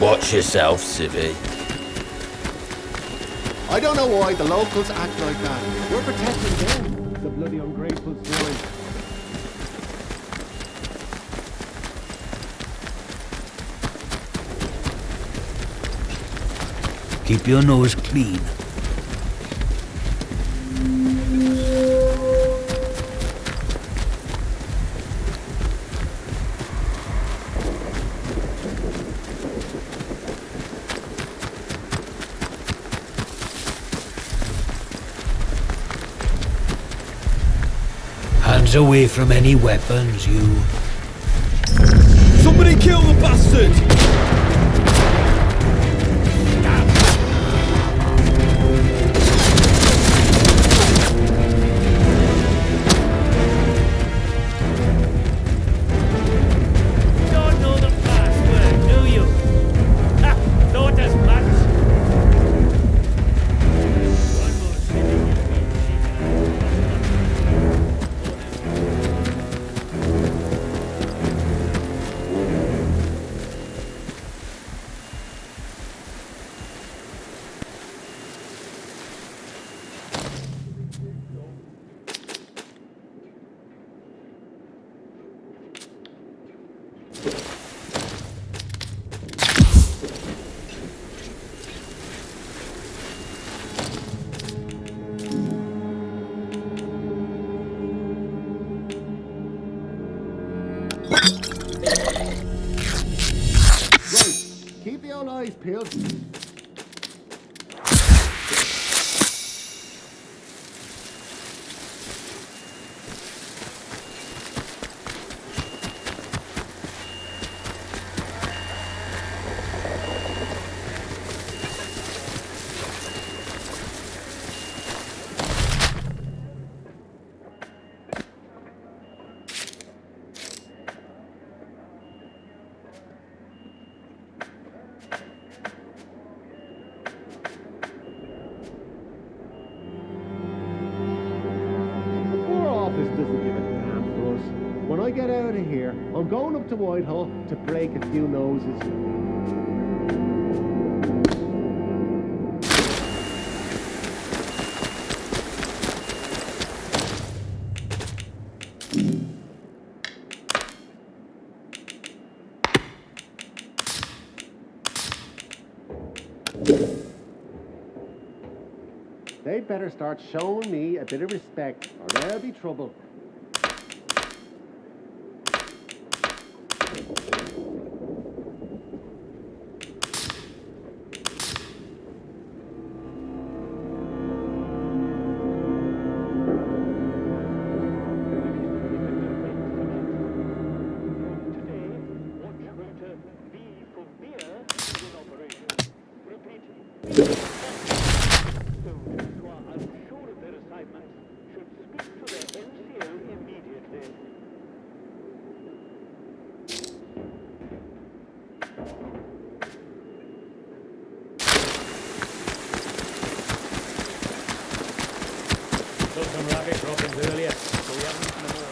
Watch yourself, Civvy. I don't know why the locals act like that. We're protecting them, the bloody ungrateful swine. Keep your nose clean. Hands away from any weapons, you. Somebody kill the bastard! Don't know the password, do you? Ha! Thought as much. One more city has been Keep your own eyes peeled. This doesn't give a damn for us. When I get out of here, I'm going up to Whitehall to break a few noses. They better start showing me a bit of respect, or there'll be trouble. some rocket droppings earlier, so we haven't eaten them all.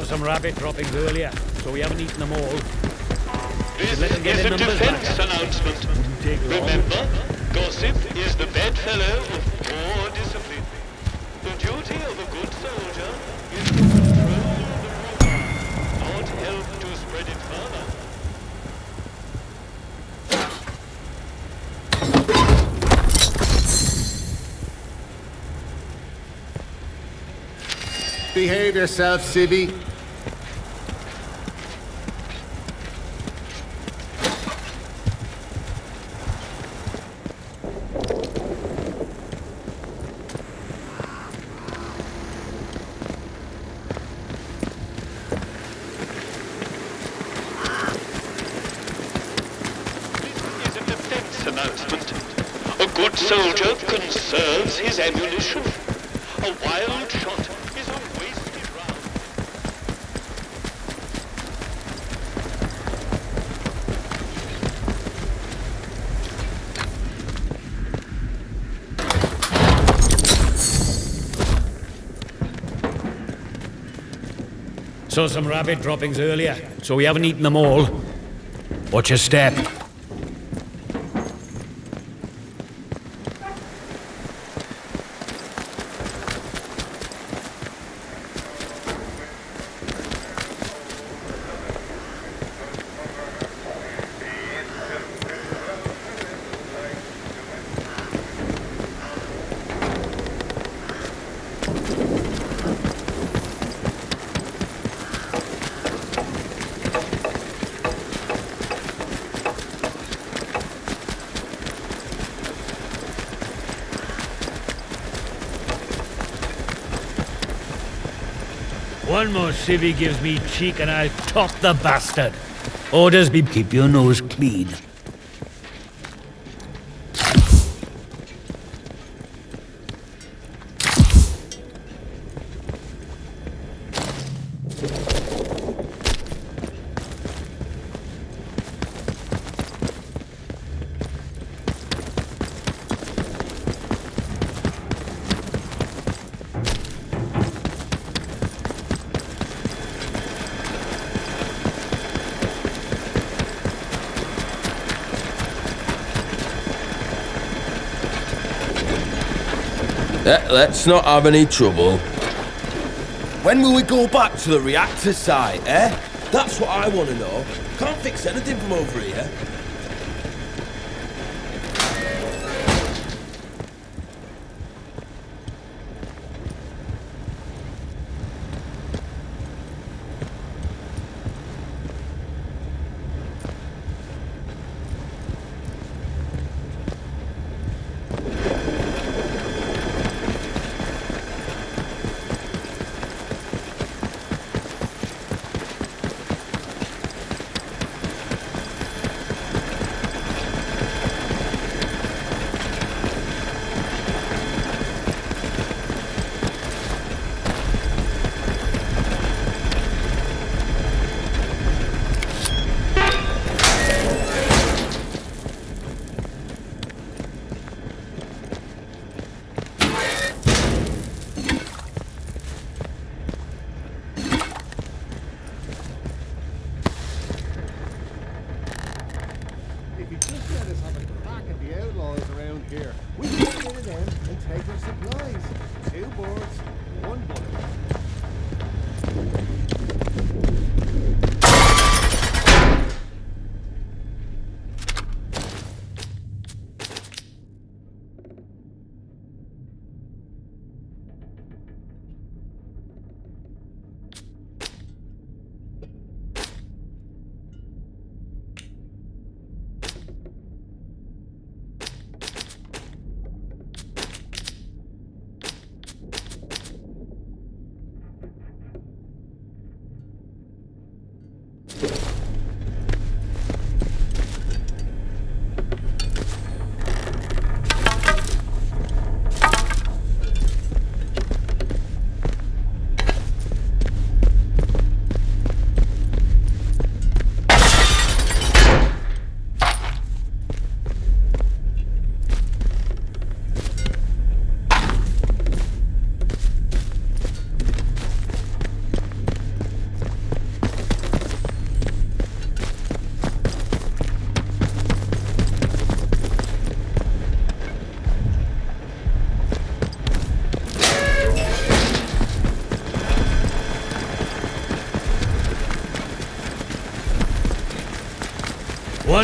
some rabbit droppings earlier, so we haven't eaten them all. This is a defense announcement. Remember, gossip is the bedfellow of poor discipline. The duty of a good soldier is to control the rumor, not help to spread it further. Behave yourself, Civvy. Announcement. A good soldier conserves his ammunition. A wild shot is a wasted round. Saw some rabbit droppings earlier, so we haven't eaten them all. Watch your step. One more civvy gives me cheek and I'll top the bastard. Orders be keep your nose clean. Let's not have any trouble. When will we go back to the reactor site, eh? That's what I want to know. Can't fix anything from over here.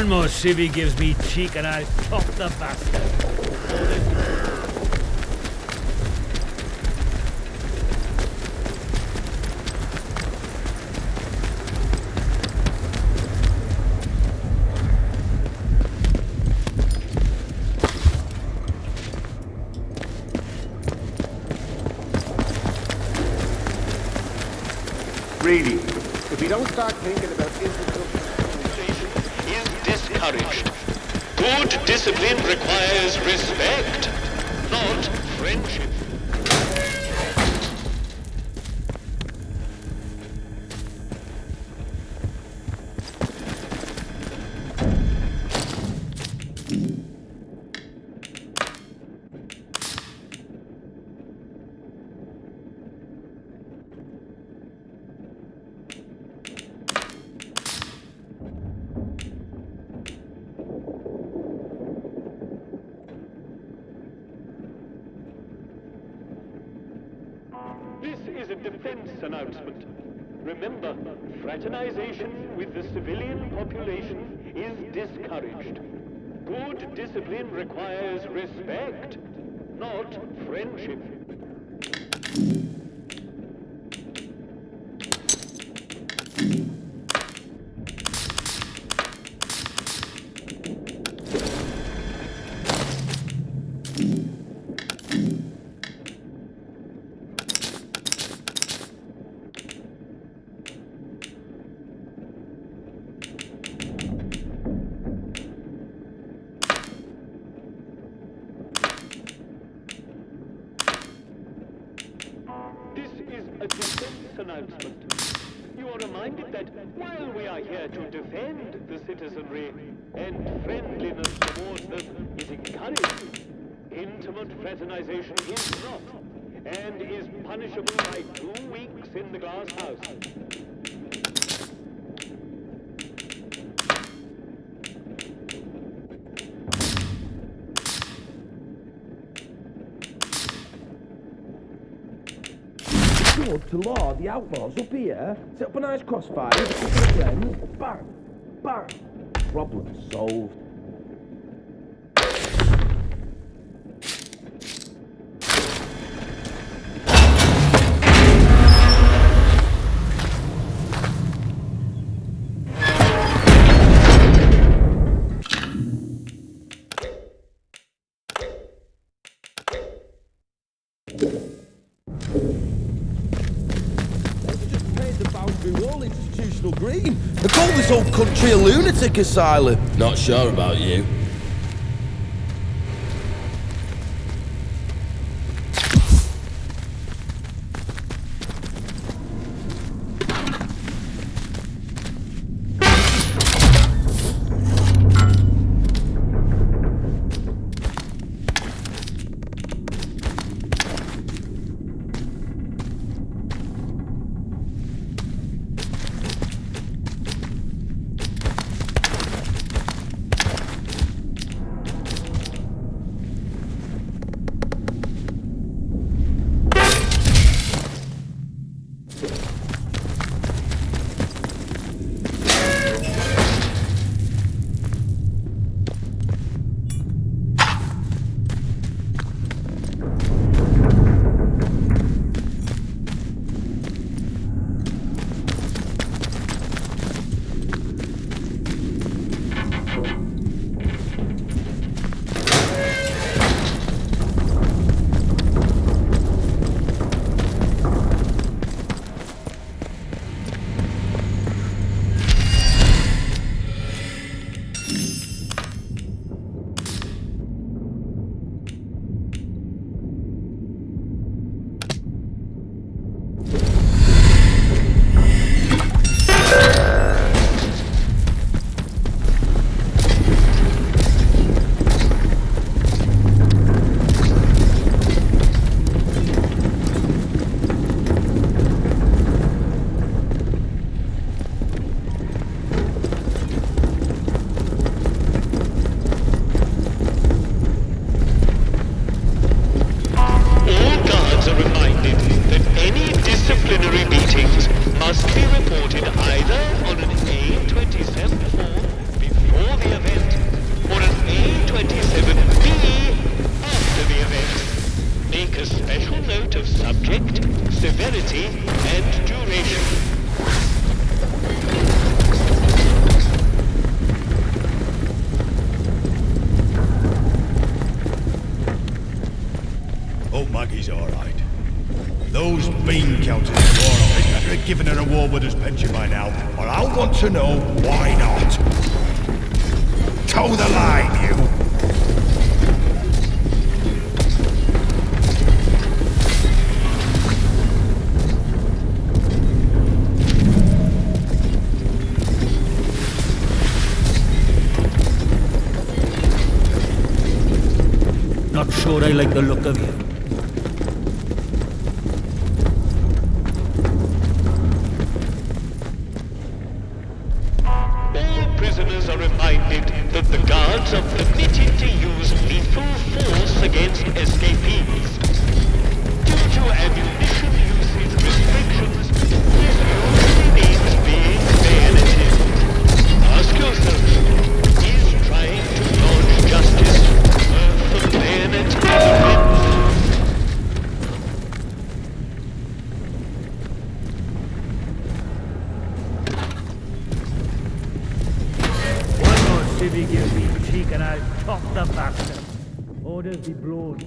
One more civvy gives me cheek and I'll top the bastard. Really, if we don't start thinking about infrastructure, is discouraged. Good discipline requires respect, not friendship. This is a defense announcement. Remember, fraternization with the civilian population is discouraged. Good discipline requires respect, not friendship. This is a defense announcement. You are reminded that while we are here to defend the citizenry, and friendliness towards them is encouraged, intimate fraternization is not, and is punishable by 2 weeks in the glass house. Good to law the outlaws up here. Set up a nice crossfire with a couple of friends. Bang! Bang! Problem solved. Wall institutional green. They call this whole country a lunatic asylum. Not sure about you. a special note of subject, severity, and duration. Oh, Maggie's all right. Those bean counters in War Office better have given her a warwood's pension by now, or I'll want to know why not. Toe the line, you! Not sure I like the look of you. All prisoners are reminded that the guards are permitted to use lethal force against escapees. Due to ammunition usage restrictions, this usually means being bayoneted. Ask yourself, is trying to dodge justice worth the bayonet element? One more civvy gives me cheek and I'll top the bastard. Orders be blown.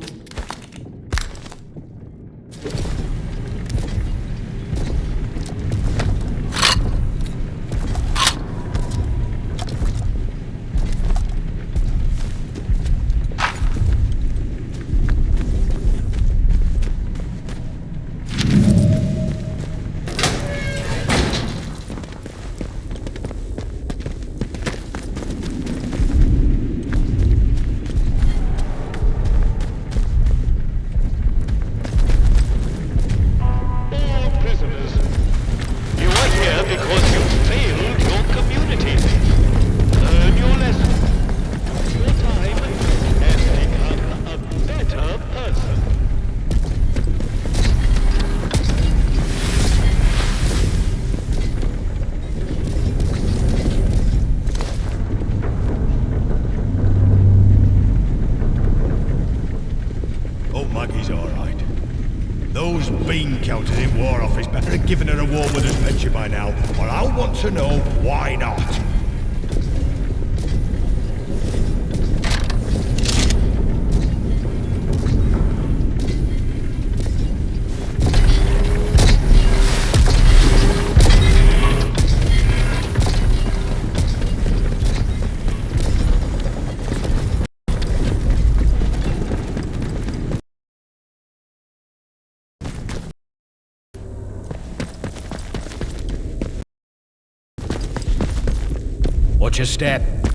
Those bean counters in War Office better have given her a warwood's pension by now, or I'll want to know why not. Watch your step.